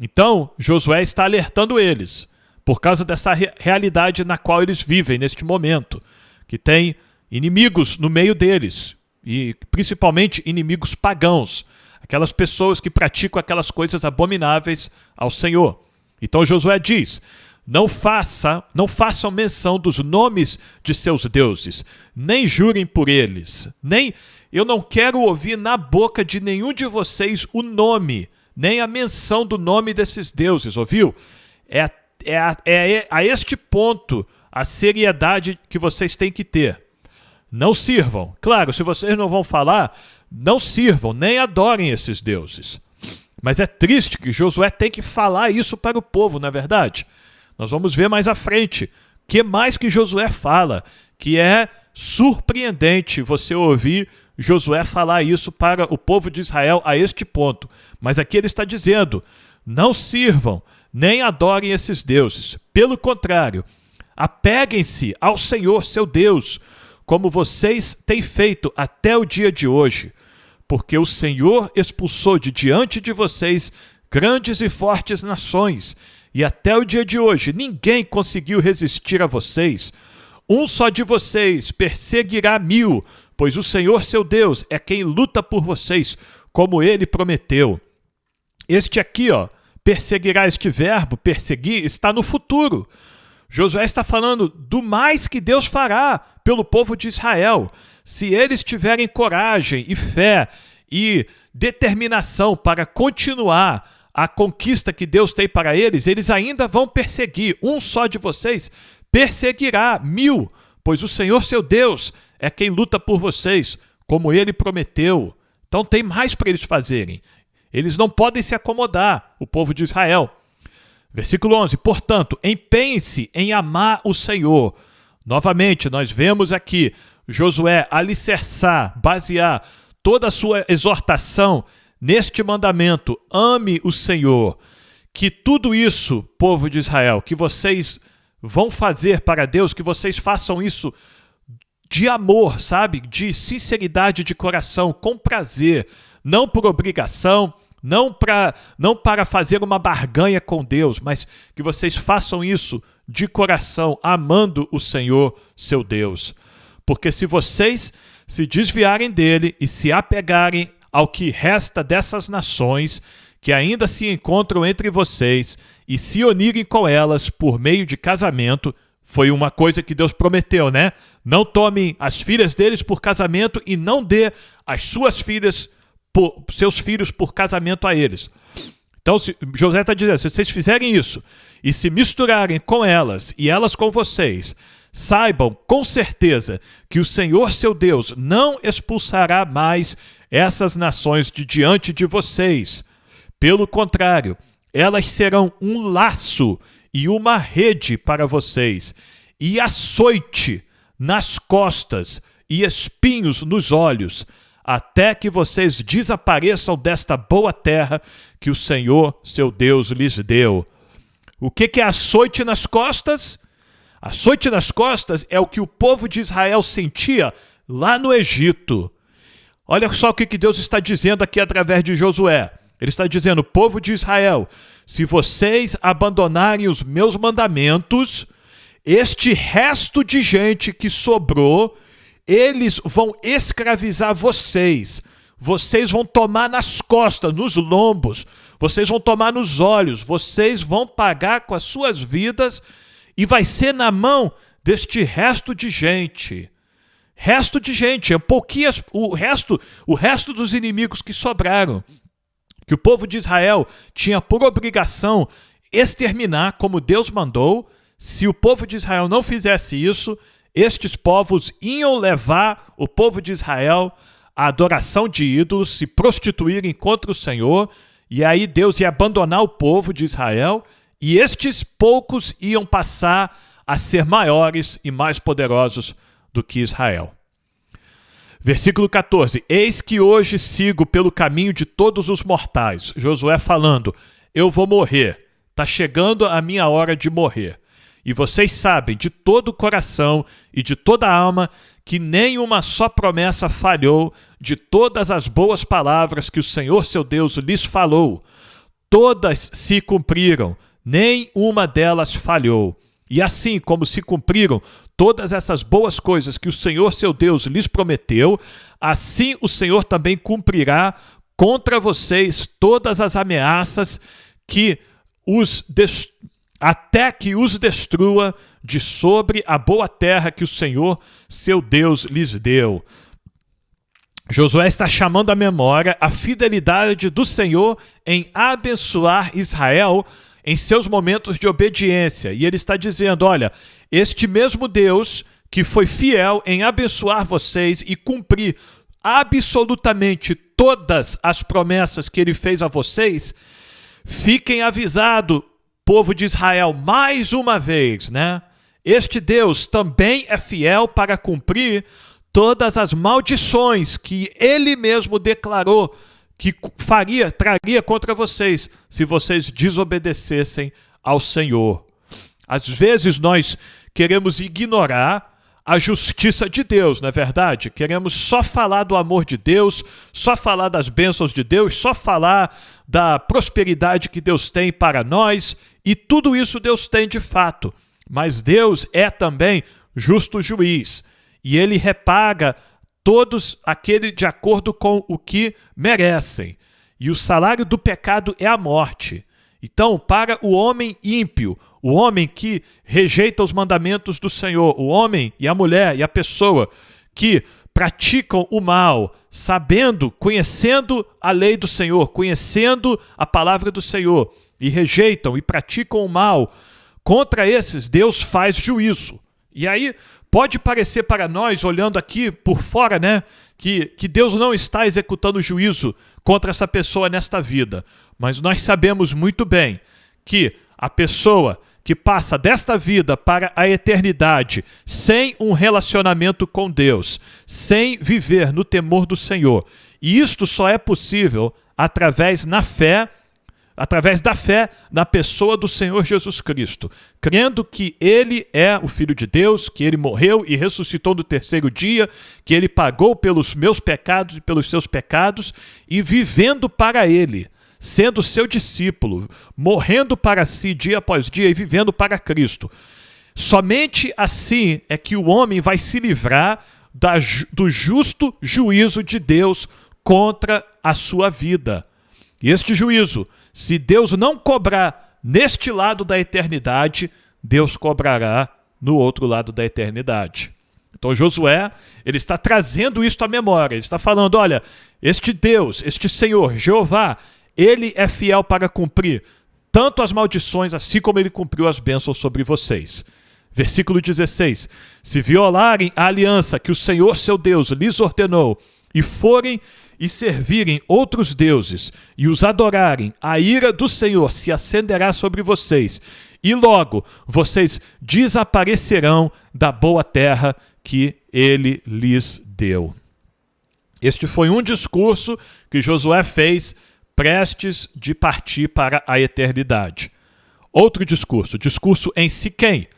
Então, Josué está alertando eles, por causa dessa realidade na qual eles vivem neste momento, que tem inimigos no meio deles, e principalmente inimigos pagãos, aquelas pessoas que praticam aquelas coisas abomináveis ao Senhor. Então Josué diz: não façam menção dos nomes de seus deuses, nem jurem por eles, eu não quero ouvir na boca de nenhum de vocês o nome, nem a menção do nome desses deuses, ouviu? É a este ponto a seriedade que vocês têm que ter. Não sirvam. Claro, se vocês não vão falar, não sirvam, nem adorem esses deuses. Mas é triste que Josué tem que falar isso para o povo, não é verdade? Nós vamos ver mais à frente o que mais que Josué fala, que é surpreendente você ouvir Josué falar isso para o povo de Israel a este ponto. Mas aqui ele está dizendo: não sirvam, nem adorem esses deuses. Pelo contrário, apeguem-se ao Senhor, seu Deus, como vocês têm feito até o dia de hoje. Porque o Senhor expulsou de diante de vocês grandes e fortes nações, e até o dia de hoje ninguém conseguiu resistir a vocês. Um só de vocês perseguirá 1000, pois o Senhor, seu Deus, é quem luta por vocês, como ele prometeu. Este aqui, perseguirá, este verbo, perseguir, está no futuro. Josué está falando do mais que Deus fará pelo povo de Israel. Se eles tiverem coragem e fé e determinação para continuar a conquista que Deus tem para eles, eles ainda vão perseguir. Um só de vocês perseguirá 1000, pois o Senhor, seu Deus, é quem luta por vocês, como ele prometeu. Então tem mais para eles fazerem. Eles não podem se acomodar, o povo de Israel. Versículo 11, portanto, empenhem-se em amar o Senhor. Novamente, nós vemos aqui Josué alicerçar, basear toda a sua exortação neste mandamento: ame o Senhor. Que tudo isso, povo de Israel, que vocês vão fazer para Deus, que vocês façam isso de amor, sabe? De sinceridade de coração, com prazer, não por obrigação, não para fazer uma barganha com Deus, mas que vocês façam isso de coração, amando o Senhor, seu Deus. Porque se vocês se desviarem dele e se apegarem ao que resta dessas nações que ainda se encontram entre vocês e se unirem com elas por meio de casamento, foi uma coisa que Deus prometeu, né? Não tomem as filhas deles por casamento e não dê as suas filhas, seus filhos por casamento a eles. Então José está dizendo: se vocês fizerem isso e se misturarem com elas e elas com vocês, saibam com certeza que o Senhor, seu Deus, não expulsará mais essas nações de diante de vocês. Pelo contrário, elas serão um laço e uma rede para vocês, e açoite nas costas e espinhos nos olhos, até que vocês desapareçam desta boa terra que o Senhor, seu Deus, lhes deu. O que é açoite nas costas? Açoite nas costas é o que o povo de Israel sentia lá no Egito. Olha só o que Deus está dizendo aqui através de Josué. Ele está dizendo: povo de Israel, se vocês abandonarem os meus mandamentos, este resto de gente que sobrou, eles vão escravizar vocês. Vocês vão tomar nas costas, nos lombos, vocês vão tomar nos olhos, vocês vão pagar com as suas vidas, e vai ser na mão deste resto de gente. Resto de gente, o resto dos inimigos que sobraram, que o povo de Israel tinha por obrigação exterminar, como Deus mandou. Se o povo de Israel não fizesse isso, estes povos iam levar o povo de Israel à adoração de ídolos, se prostituírem contra o Senhor, e aí Deus ia abandonar o povo de Israel, e estes poucos iam passar a ser maiores e mais poderosos do que Israel. Versículo 14. Eis que hoje sigo pelo caminho de todos os mortais. Josué falando, eu vou morrer. Está chegando a minha hora de morrer. E vocês sabem de todo o coração e de toda a alma que nenhuma só promessa falhou de todas as boas palavras que o Senhor seu Deus lhes falou. Todas se cumpriram, nem uma delas falhou. E assim como se cumpriram todas essas boas coisas que o Senhor seu Deus lhes prometeu, assim o Senhor também cumprirá contra vocês todas as ameaças que até que os destrua de sobre a boa terra que o Senhor seu Deus lhes deu. Josué está chamando à memória a fidelidade do Senhor em abençoar Israel em seus momentos de obediência. E ele está dizendo, olha, este mesmo Deus que foi fiel em abençoar vocês e cumprir absolutamente todas as promessas que ele fez a vocês, fiquem avisados, povo de Israel, mais uma vez, né? Este Deus também é fiel para cumprir todas as maldições que ele mesmo declarou que traria contra vocês, se vocês desobedecessem ao Senhor. Às vezes nós queremos ignorar a justiça de Deus, não é verdade? Queremos só falar do amor de Deus, só falar das bênçãos de Deus, só falar da prosperidade que Deus tem para nós, e tudo isso Deus tem de fato. Mas Deus é também justo juiz, e ele repaga todos aquele de acordo com o que merecem. E o salário do pecado é a morte. Então, para o homem ímpio, o homem que rejeita os mandamentos do Senhor, o homem e a mulher e a pessoa que praticam o mal, sabendo, conhecendo a lei do Senhor, conhecendo a palavra do Senhor, e rejeitam e praticam o mal, contra esses Deus faz juízo. E aí pode parecer para nós, olhando aqui por fora, né, que Deus não está executando juízo contra essa pessoa nesta vida. Mas nós sabemos muito bem que a pessoa que passa desta vida para a eternidade sem um relacionamento com Deus, sem viver no temor do Senhor, e isto só é possível através da fé na pessoa do Senhor Jesus Cristo, crendo que Ele é o Filho de Deus, que Ele morreu e ressuscitou no terceiro dia, que Ele pagou pelos meus pecados e pelos seus pecados, e vivendo para Ele, sendo seu discípulo, morrendo para si dia após dia e vivendo para Cristo. Somente assim é que o homem vai se livrar do justo juízo de Deus contra a sua vida. E este juízo, se Deus não cobrar neste lado da eternidade, Deus cobrará no outro lado da eternidade. Então Josué, ele está trazendo isto à memória, ele está falando, olha, este Deus, este Senhor, Jeová, ele é fiel para cumprir tanto as maldições, assim como ele cumpriu as bênçãos sobre vocês. Versículo 16, se violarem a aliança que o Senhor seu Deus lhes ordenou, e forem e servirem outros deuses, e os adorarem, a ira do Senhor se acenderá sobre vocês, e logo vocês desaparecerão da boa terra que ele lhes deu. Este foi um discurso que Josué fez prestes de partir para a eternidade. Outro discurso em Siquém,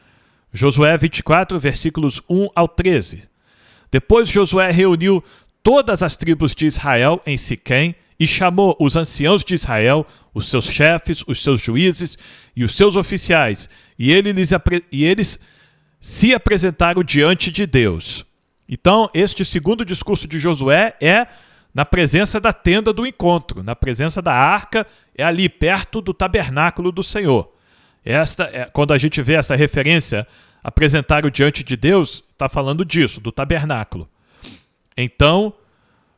Josué 24, versículos 1 ao 13. Depois Josué reuniu todas as tribos de Israel em Siquém e chamou os anciãos de Israel, os seus chefes, os seus juízes e os seus oficiais, e eles se apresentaram diante de Deus. Então, este segundo discurso de Josué é na presença da tenda do encontro, na presença da arca, é ali perto do tabernáculo do Senhor. Quando a gente vê essa referência, apresentaram diante de Deus, está falando disso, do tabernáculo. Então,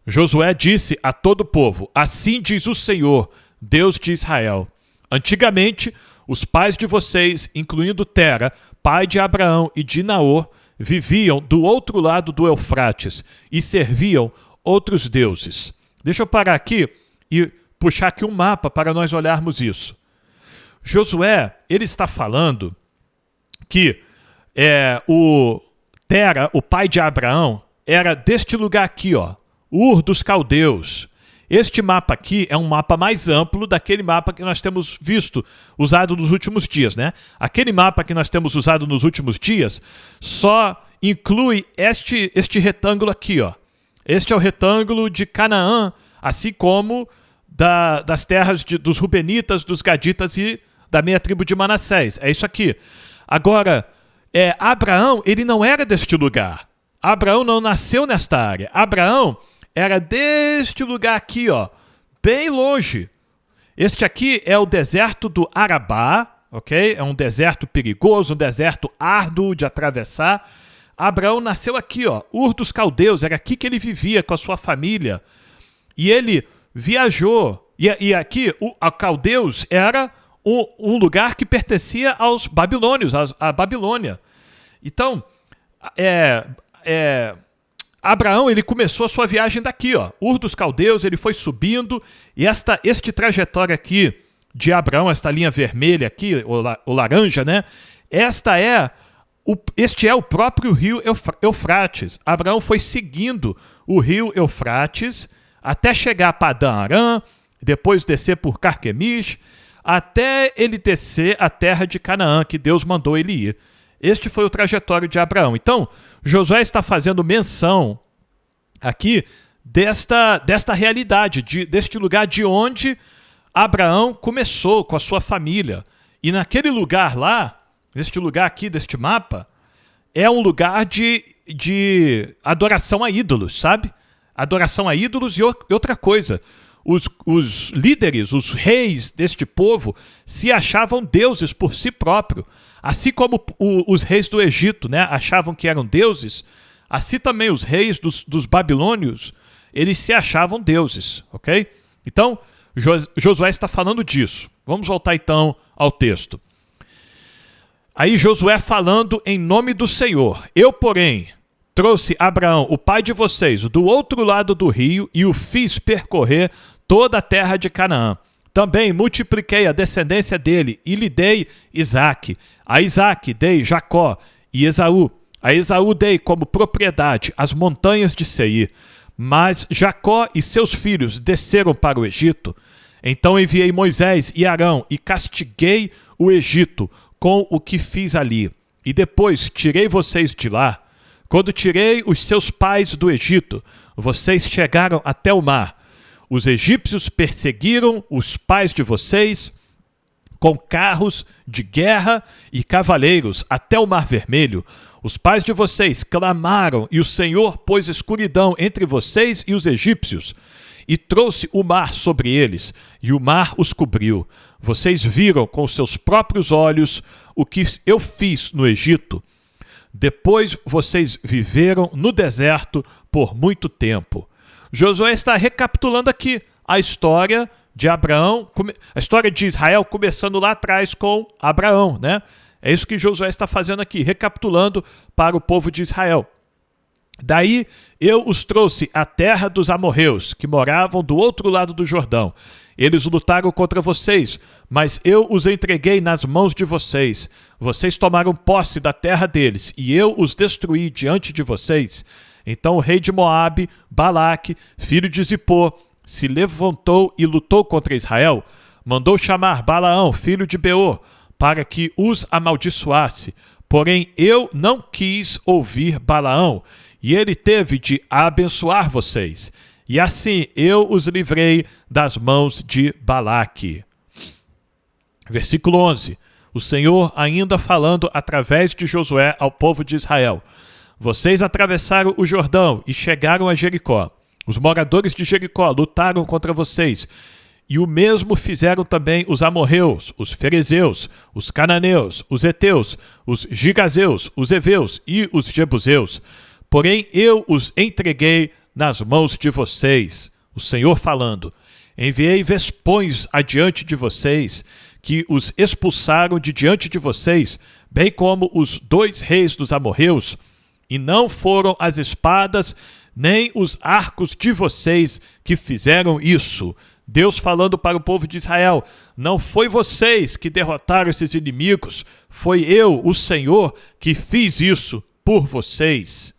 Josué disse a todo o povo, assim diz o Senhor, Deus de Israel, antigamente, os pais de vocês, incluindo Tera, pai de Abraão e de Naor, viviam do outro lado do Eufrates e serviam outros deuses. Deixa eu parar aqui e puxar aqui um mapa para nós olharmos isso. Josué, ele está falando que o Tera, o pai de Abraão, era deste lugar aqui, ó, Ur dos Caldeus. Este mapa aqui é um mapa mais amplo daquele mapa que nós temos visto, usado nos últimos dias, né? Aquele mapa que nós temos usado nos últimos dias só inclui este retângulo aqui, ó. Este é o retângulo de Canaã, assim como das terras dos Rubenitas, dos Gaditas e da meia tribo de Manassés. É isso aqui. Agora, Abraão, ele não era deste lugar. Abraão não nasceu nesta área. Abraão era deste lugar aqui, ó, bem longe. Este aqui é o deserto do Arabá, ok? É um deserto perigoso, um deserto árduo de atravessar. Abraão nasceu aqui, ó, Ur dos Caldeus, era aqui que ele vivia com a sua família. E ele viajou. E aqui, a Caldeus era um lugar que pertencia aos babilônios, à Babilônia. Então, Abraão, ele começou a sua viagem daqui, ó, Ur dos Caldeus, ele foi subindo, e este trajetório aqui de Abraão, esta linha vermelha aqui, o laranja, né? Este é o próprio rio Eufrates. Abraão foi seguindo o rio Eufrates até chegar a Padã Arã, depois descer por Carquemish, até ele descer a terra de Canaã, que Deus mandou ele ir. Este foi o trajetório de Abraão. Então, Josué está fazendo menção aqui desta realidade, deste lugar de onde Abraão começou com a sua família. E naquele lugar lá, neste lugar aqui deste mapa, é um lugar de adoração a ídolos, sabe? Adoração a ídolos e outra coisa. Os líderes, os reis deste povo se achavam deuses por si próprio. Assim como os reis do Egito, né, achavam que eram deuses, assim também os reis dos babilônios, eles se achavam deuses, ok? Então, Josué está falando disso. Vamos voltar então ao texto. Aí Josué falando em nome do Senhor. Eu, porém, trouxe Abraão, o pai de vocês, do outro lado do rio e o fiz percorrer toda a terra de Canaã. Também multipliquei a descendência dele e lhe dei Isaque. A Isaque dei Jacó e Esaú. A Esaú dei como propriedade as montanhas de Seir. Mas Jacó e seus filhos desceram para o Egito. Então enviei Moisés e Arão e castiguei o Egito com o que fiz ali. E depois tirei vocês de lá. Quando tirei os seus pais do Egito, vocês chegaram até o mar. Os egípcios perseguiram os pais de vocês com carros de guerra e cavaleiros até o Mar Vermelho. Os pais de vocês clamaram e o Senhor pôs escuridão entre vocês e os egípcios e trouxe o mar sobre eles, e o mar os cobriu. Vocês viram com seus próprios olhos o que eu fiz no Egito. Depois vocês viveram no deserto por muito tempo. Josué está recapitulando aqui a história de Abraão, a história de Israel começando lá atrás com Abraão, né? É isso que Josué está fazendo aqui, recapitulando para o povo de Israel. Daí eu os trouxe à terra dos amorreus, que moravam do outro lado do Jordão. Eles lutaram contra vocês, mas eu os entreguei nas mãos de vocês. Vocês tomaram posse da terra deles, e eu os destruí diante de vocês. Então o rei de Moabe, Balaque, filho de Zippor, se levantou e lutou contra Israel. Mandou chamar Balaão, filho de Beor, para que os amaldiçoasse. Porém eu não quis ouvir Balaão, e ele teve de abençoar vocês. E assim eu os livrei das mãos de Balaque. Versículo 11. O Senhor ainda falando através de Josué ao povo de Israel. Vocês atravessaram o Jordão e chegaram a Jericó. Os moradores de Jericó lutaram contra vocês. E o mesmo fizeram também os amorreus, os ferezeus, os cananeus, os heteus, os gigazeus, os heveus e os jebuseus. Porém eu os entreguei nas mãos de vocês. O Senhor falando. Enviei vespões adiante de vocês, que os expulsaram de diante de vocês, bem como os 2 reis dos amorreus, E não foram as espadas nem os arcos de vocês que fizeram isso. Deus falando para o povo de Israel: não foi vocês que derrotaram esses inimigos, foi eu, o Senhor, que fiz isso por vocês.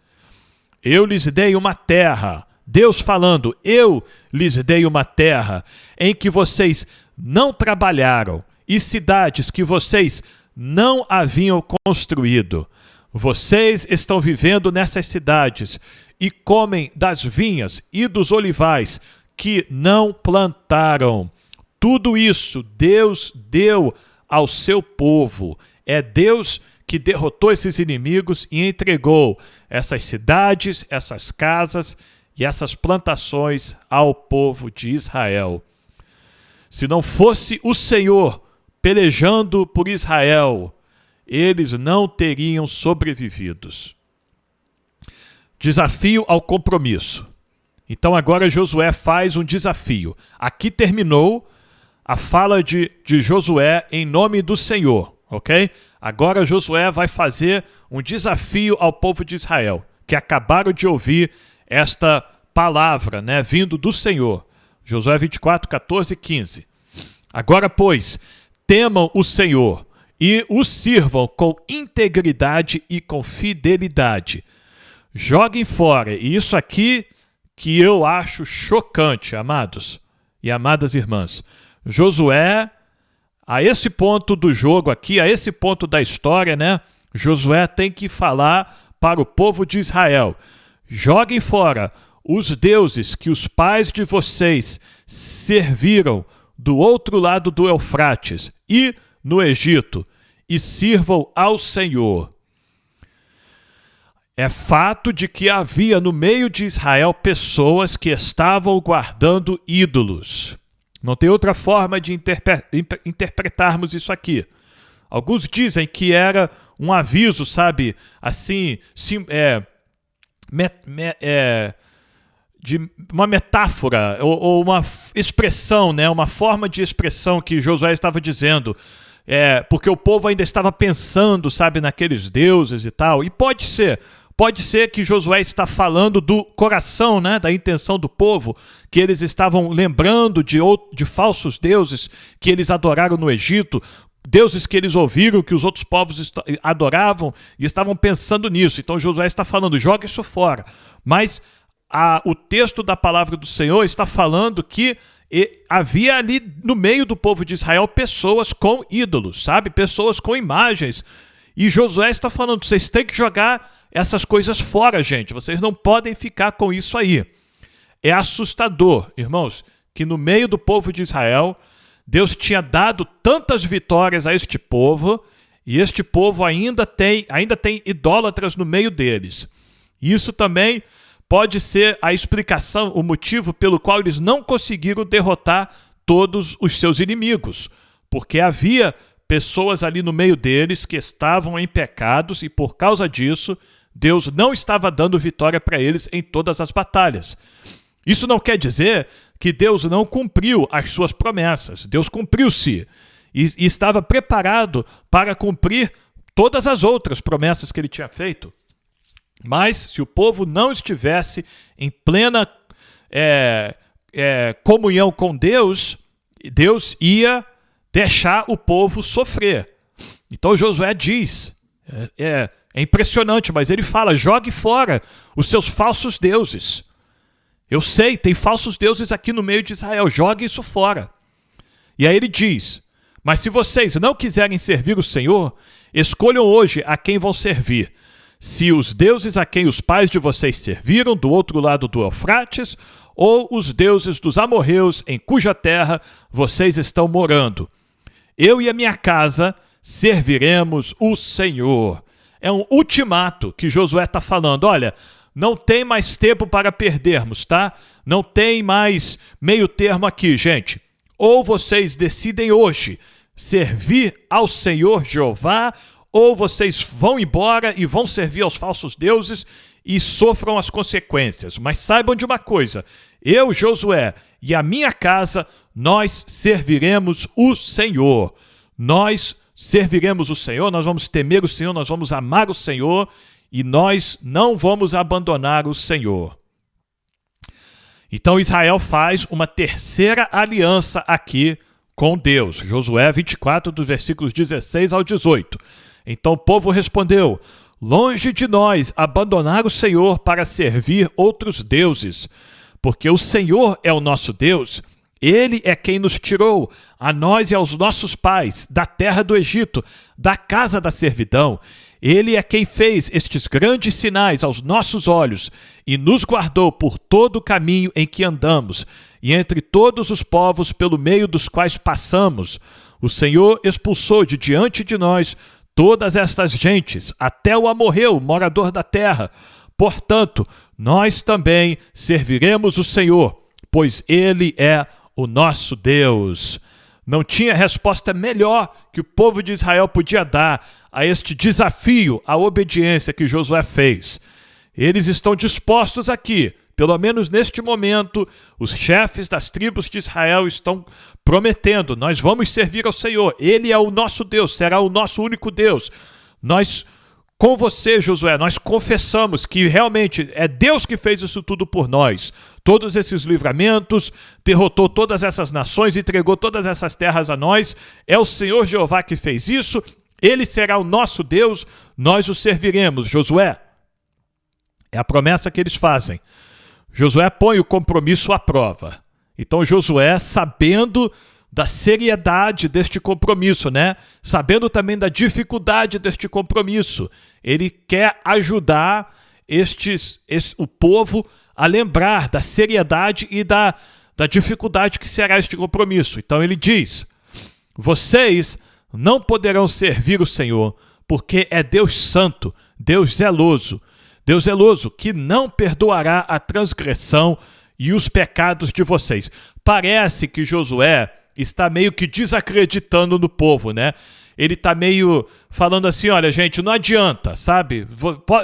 Eu lhes dei uma terra. Deus falando: eu lhes dei uma terra em que vocês não trabalharam e cidades que vocês não haviam construído. Vocês estão vivendo nessas cidades e comem das vinhas e dos olivais que não plantaram. Tudo isso Deus deu ao seu povo. É Deus que derrotou esses inimigos e entregou essas cidades, essas casas e essas plantações ao povo de Israel. Se não fosse o Senhor pelejando por Israel, eles não teriam sobrevivido. Desafio ao compromisso. Então agora Josué faz um desafio. Aqui terminou a fala de Josué em nome do Senhor, ok? Agora Josué vai fazer um desafio ao povo de Israel, que acabaram de ouvir esta palavra, né, vindo do Senhor. Josué 24, 14 e 15. Agora, pois, temam o Senhor e o sirvam com integridade e com fidelidade. Joguem fora, e isso aqui que eu acho chocante, amados e amadas irmãs. Josué, a esse ponto do jogo aqui, a esse ponto da história, né? Josué tem que falar para o povo de Israel: joguem fora os deuses que os pais de vocês serviram do outro lado do Eufrates e no Egito, e sirvam ao Senhor. É fato de que havia no meio de Israel pessoas que estavam guardando ídolos. Não tem outra forma de interpretarmos isso aqui. Alguns dizem que era um aviso, sabe, assim, de uma metáfora ou uma expressão, né, uma forma de expressão que Josué estava dizendo. Porque o povo ainda estava pensando, sabe, naqueles deuses e tal. E pode ser que Josué está falando do coração, né, da intenção do povo, que eles estavam lembrando de falsos deuses que eles adoraram no Egito, deuses que eles ouviram que os outros povos adoravam e estavam pensando nisso. Então Josué está falando: joga isso fora. Mas o texto da palavra do Senhor está falando que havia ali no meio do povo de Israel pessoas com ídolos, sabe? Pessoas com imagens. E Josué está falando: vocês têm que jogar essas coisas fora, gente. Vocês não podem ficar com isso aí. É assustador, irmãos, que no meio do povo de Israel, Deus tinha dado tantas vitórias a este povo, e este povo ainda tem idólatras no meio deles. Isso também pode ser a explicação, o motivo pelo qual eles não conseguiram derrotar todos os seus inimigos, porque havia pessoas ali no meio deles que estavam em pecados e por causa disso Deus não estava dando vitória para eles em todas as batalhas. Isso não quer dizer que Deus não cumpriu as suas promessas. Deus cumpriu-se e estava preparado para cumprir todas as outras promessas que ele tinha feito. Mas se o povo não estivesse em plena comunhão com Deus, Deus ia deixar o povo sofrer. Então Josué diz, é impressionante, mas ele fala: jogue fora os seus falsos deuses. Eu sei, tem falsos deuses aqui no meio de Israel, jogue isso fora. E aí ele diz: mas se vocês não quiserem servir o Senhor, escolham hoje a quem vão servir. Se os deuses a quem os pais de vocês serviram do outro lado do Eufrates, ou os deuses dos amorreus em cuja terra vocês estão morando. Eu e a minha casa serviremos o Senhor. É um ultimato que Josué está falando. Olha, não tem mais tempo para perdermos, tá? Não tem mais meio termo aqui, gente. Ou vocês decidem hoje servir ao Senhor Jeová, ou vocês vão embora e vão servir aos falsos deuses e sofram as consequências. Mas saibam de uma coisa: eu, Josué, e a minha casa, nós serviremos o Senhor. Nós serviremos o Senhor, nós vamos temer o Senhor, nós vamos amar o Senhor e nós não vamos abandonar o Senhor. Então Israel faz uma terceira aliança aqui com Deus. Josué 24, dos versículos 16 ao 18. Então o povo respondeu: longe de nós abandonar o Senhor para servir outros deuses, porque o Senhor é o nosso Deus. Ele é quem nos tirou, a nós e aos nossos pais, da terra do Egito, da casa da servidão. Ele é quem fez estes grandes sinais aos nossos olhos e nos guardou por todo o caminho em que andamos e entre todos os povos pelo meio dos quais passamos. O Senhor expulsou de diante de nós todas estas gentes, até o amorreu, morador da terra. Portanto, nós também serviremos o Senhor, pois Ele é o nosso Deus. Não tinha resposta melhor que o povo de Israel podia dar a este desafio, à obediência que Josué fez. Eles estão dispostos aqui, pelo menos neste momento, os chefes das tribos de Israel estão prometendo: nós vamos servir ao Senhor, Ele é o nosso Deus, será o nosso único Deus. Nós, com você, Josué, nós confessamos que realmente é Deus que fez isso tudo por nós. Todos esses livramentos, derrotou todas essas nações, entregou todas essas terras a nós. É o Senhor Jeová que fez isso. Ele será o nosso Deus, nós o serviremos. Josué, é a promessa que eles fazem. Josué põe o compromisso à prova. Então Josué, sabendo da seriedade deste compromisso, né? Sabendo também da dificuldade deste compromisso, ele quer ajudar o povo a lembrar da seriedade e da dificuldade que será este compromisso. Então ele diz: vocês não poderão servir o Senhor, porque é Deus santo, Deus zeloso que não perdoará a transgressão e os pecados de vocês. Parece que Josué está meio que desacreditando no povo, né? Ele está meio falando assim: olha, gente, não adianta, sabe?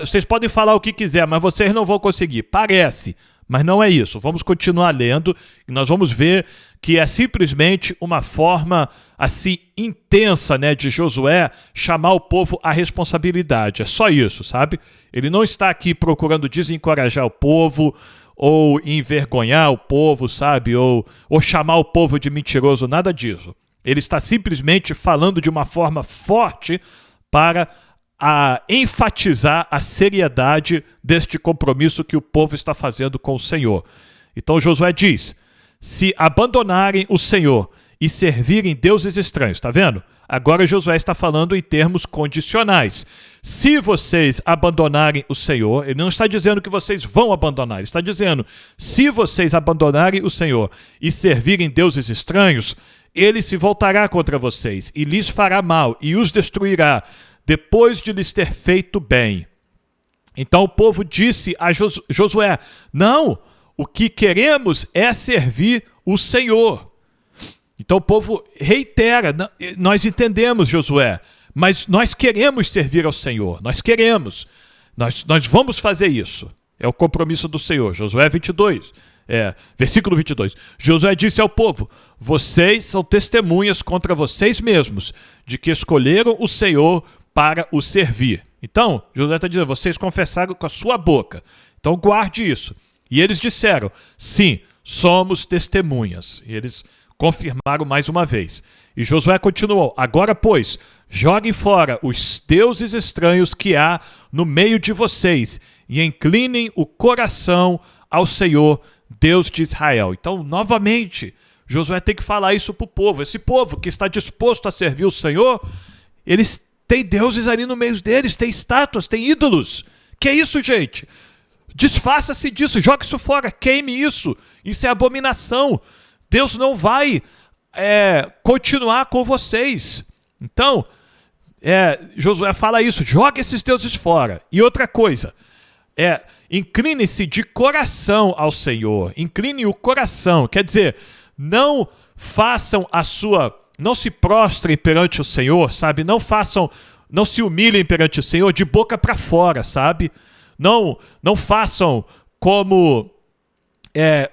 Vocês podem falar o que quiser, mas vocês não vão conseguir. Parece, mas não é isso. Vamos continuar lendo e nós vamos ver que é simplesmente uma forma assim intensa, né, de Josué chamar o povo à responsabilidade. É só isso, sabe? Ele não está aqui procurando desencorajar o povo ou envergonhar o povo, sabe? Ou chamar o povo de mentiroso, nada disso. Ele está simplesmente falando de uma forma forte para enfatizar a seriedade deste compromisso que o povo está fazendo com o Senhor. Então Josué diz: se abandonarem o Senhor e servirem deuses estranhos, tá vendo? Agora Josué está falando em termos condicionais. Se vocês abandonarem o Senhor, ele não está dizendo que vocês vão abandonar, ele está dizendo: se vocês abandonarem o Senhor e servirem deuses estranhos, ele se voltará contra vocês e lhes fará mal e os destruirá, depois de lhes ter feito bem. Então o povo disse a Josué: não, o que queremos é servir o Senhor. Então o povo reitera: nós entendemos, Josué, mas nós queremos servir ao Senhor, nós queremos, nós vamos fazer isso. É o compromisso do Senhor. Josué 22, versículo 22. Josué disse ao povo: vocês são testemunhas contra vocês mesmos de que escolheram o Senhor para o servir. Então, Josué está dizendo: vocês confessaram com a sua boca, então guarde isso. E eles disseram: sim, somos testemunhas. E eles confirmaram mais uma vez. E Josué continuou: agora, pois, joguem fora os deuses estranhos que há no meio de vocês e inclinem o coração ao Senhor, Deus de Israel. Então, novamente, Josué tem que falar isso para o povo. Esse povo que está disposto a servir o Senhor, eles têm deuses ali no meio deles, têm estátuas, têm ídolos. Que é isso, gente? Desfaça-se disso, jogue isso fora, queime isso. Isso é abominação. Deus não vai continuar com vocês. Então, Josué fala isso: jogue esses deuses fora. E outra coisa, incline-se de coração ao Senhor. Incline o coração, quer dizer, não se prostrem perante o Senhor, sabe? Não se humilhem perante o Senhor de boca para fora, sabe? Não façam como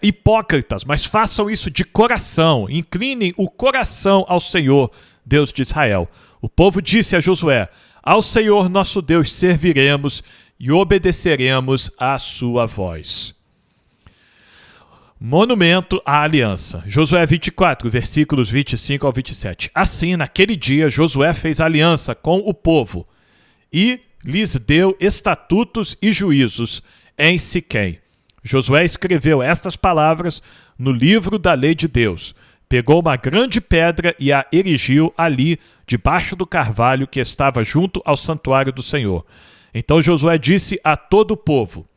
hipócritas, mas façam isso de coração. Inclinem o coração ao Senhor, Deus de Israel. O povo disse a Josué: Ao Senhor nosso Deus serviremos e obedeceremos à sua voz. Monumento à aliança. Josué 24, versículos 25 ao 27. Assim, naquele dia, Josué fez aliança com o povo e lhes deu estatutos e juízos em Siquém. Josué escreveu estas palavras no livro da lei de Deus. Pegou uma grande pedra e a erigiu ali, debaixo do carvalho que estava junto ao santuário do Senhor. Então Josué disse a todo o povo: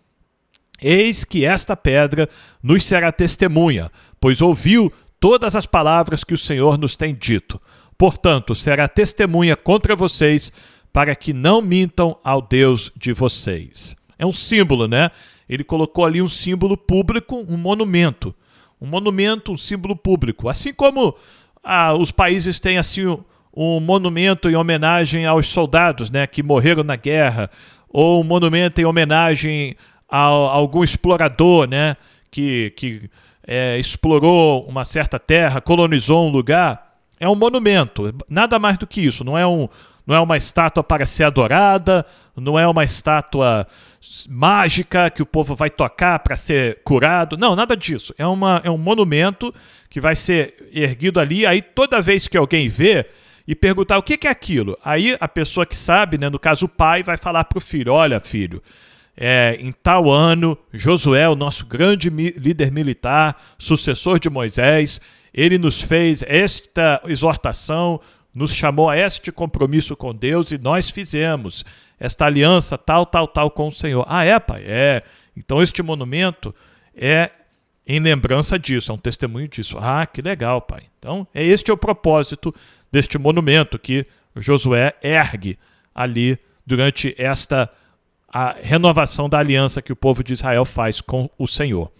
eis que esta pedra nos será testemunha, pois ouviu todas as palavras que o Senhor nos tem dito. Portanto, será testemunha contra vocês, para que não mintam ao Deus de vocês. É um símbolo, né? Ele colocou ali um símbolo público, um monumento, um símbolo público. Assim como os países têm assim um monumento em homenagem aos soldados, né, que morreram na guerra, ou um monumento em homenagem a algum explorador, né, que explorou uma certa terra, colonizou um lugar. É um monumento, nada mais do que isso. Não é uma estátua para ser adorada, não é uma estátua mágica que o povo vai tocar para ser curado. Não, nada disso. É um monumento que vai ser erguido ali. Aí toda vez que alguém vê e perguntar o que é aquilo, aí a pessoa que sabe, né, no caso o pai, vai falar para o filho: olha, filho, em tal ano, Josué, o nosso grande líder militar, sucessor de Moisés, ele nos fez esta exortação, nos chamou a este compromisso com Deus e nós fizemos esta aliança tal com o Senhor. Ah, é, pai? É. Então este monumento é em lembrança disso, é um testemunho disso. Ah, que legal, pai. Então, este é o propósito deste monumento que Josué ergue ali durante a renovação da aliança que o povo de Israel faz com o Senhor.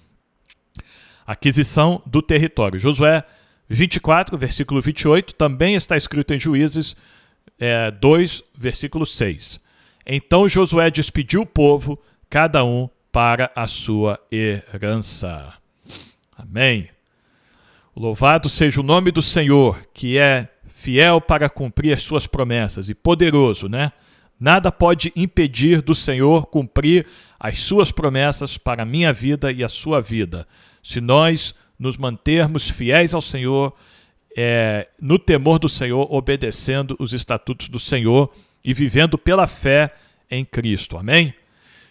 Aquisição do território. Josué 24, versículo 28, também está escrito em Juízes 2, versículo 6. Então Josué despediu o povo, cada um para a sua herança. Amém. Louvado seja o nome do Senhor, que é fiel para cumprir as suas promessas e poderoso, né? Nada pode impedir do Senhor cumprir as suas promessas para a minha vida e a sua vida. Se nós nos mantermos fiéis ao Senhor, no temor do Senhor, obedecendo os estatutos do Senhor e vivendo pela fé em Cristo. Amém?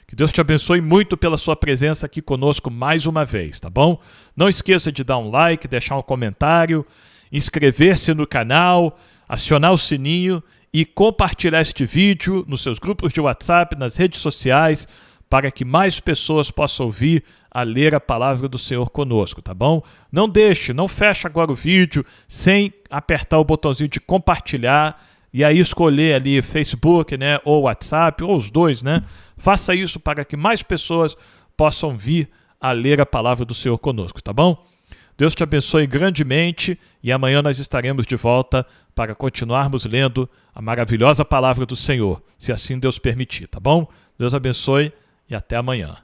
Que Deus te abençoe muito pela sua presença aqui conosco mais uma vez, tá bom? Não esqueça de dar um like, deixar um comentário, inscrever-se no canal, acionar o sininho e compartilhar este vídeo nos seus grupos de WhatsApp, nas redes sociais, para que mais pessoas possam ouvir a ler a palavra do Senhor conosco, tá bom? Não feche agora o vídeo sem apertar o botãozinho de compartilhar e aí escolher ali Facebook, né, ou WhatsApp, ou os dois, né? Faça isso para que mais pessoas possam vir a ler a palavra do Senhor conosco, tá bom? Deus te abençoe grandemente e amanhã nós estaremos de volta para continuarmos lendo a maravilhosa palavra do Senhor, se assim Deus permitir, tá bom? Deus abençoe e até amanhã.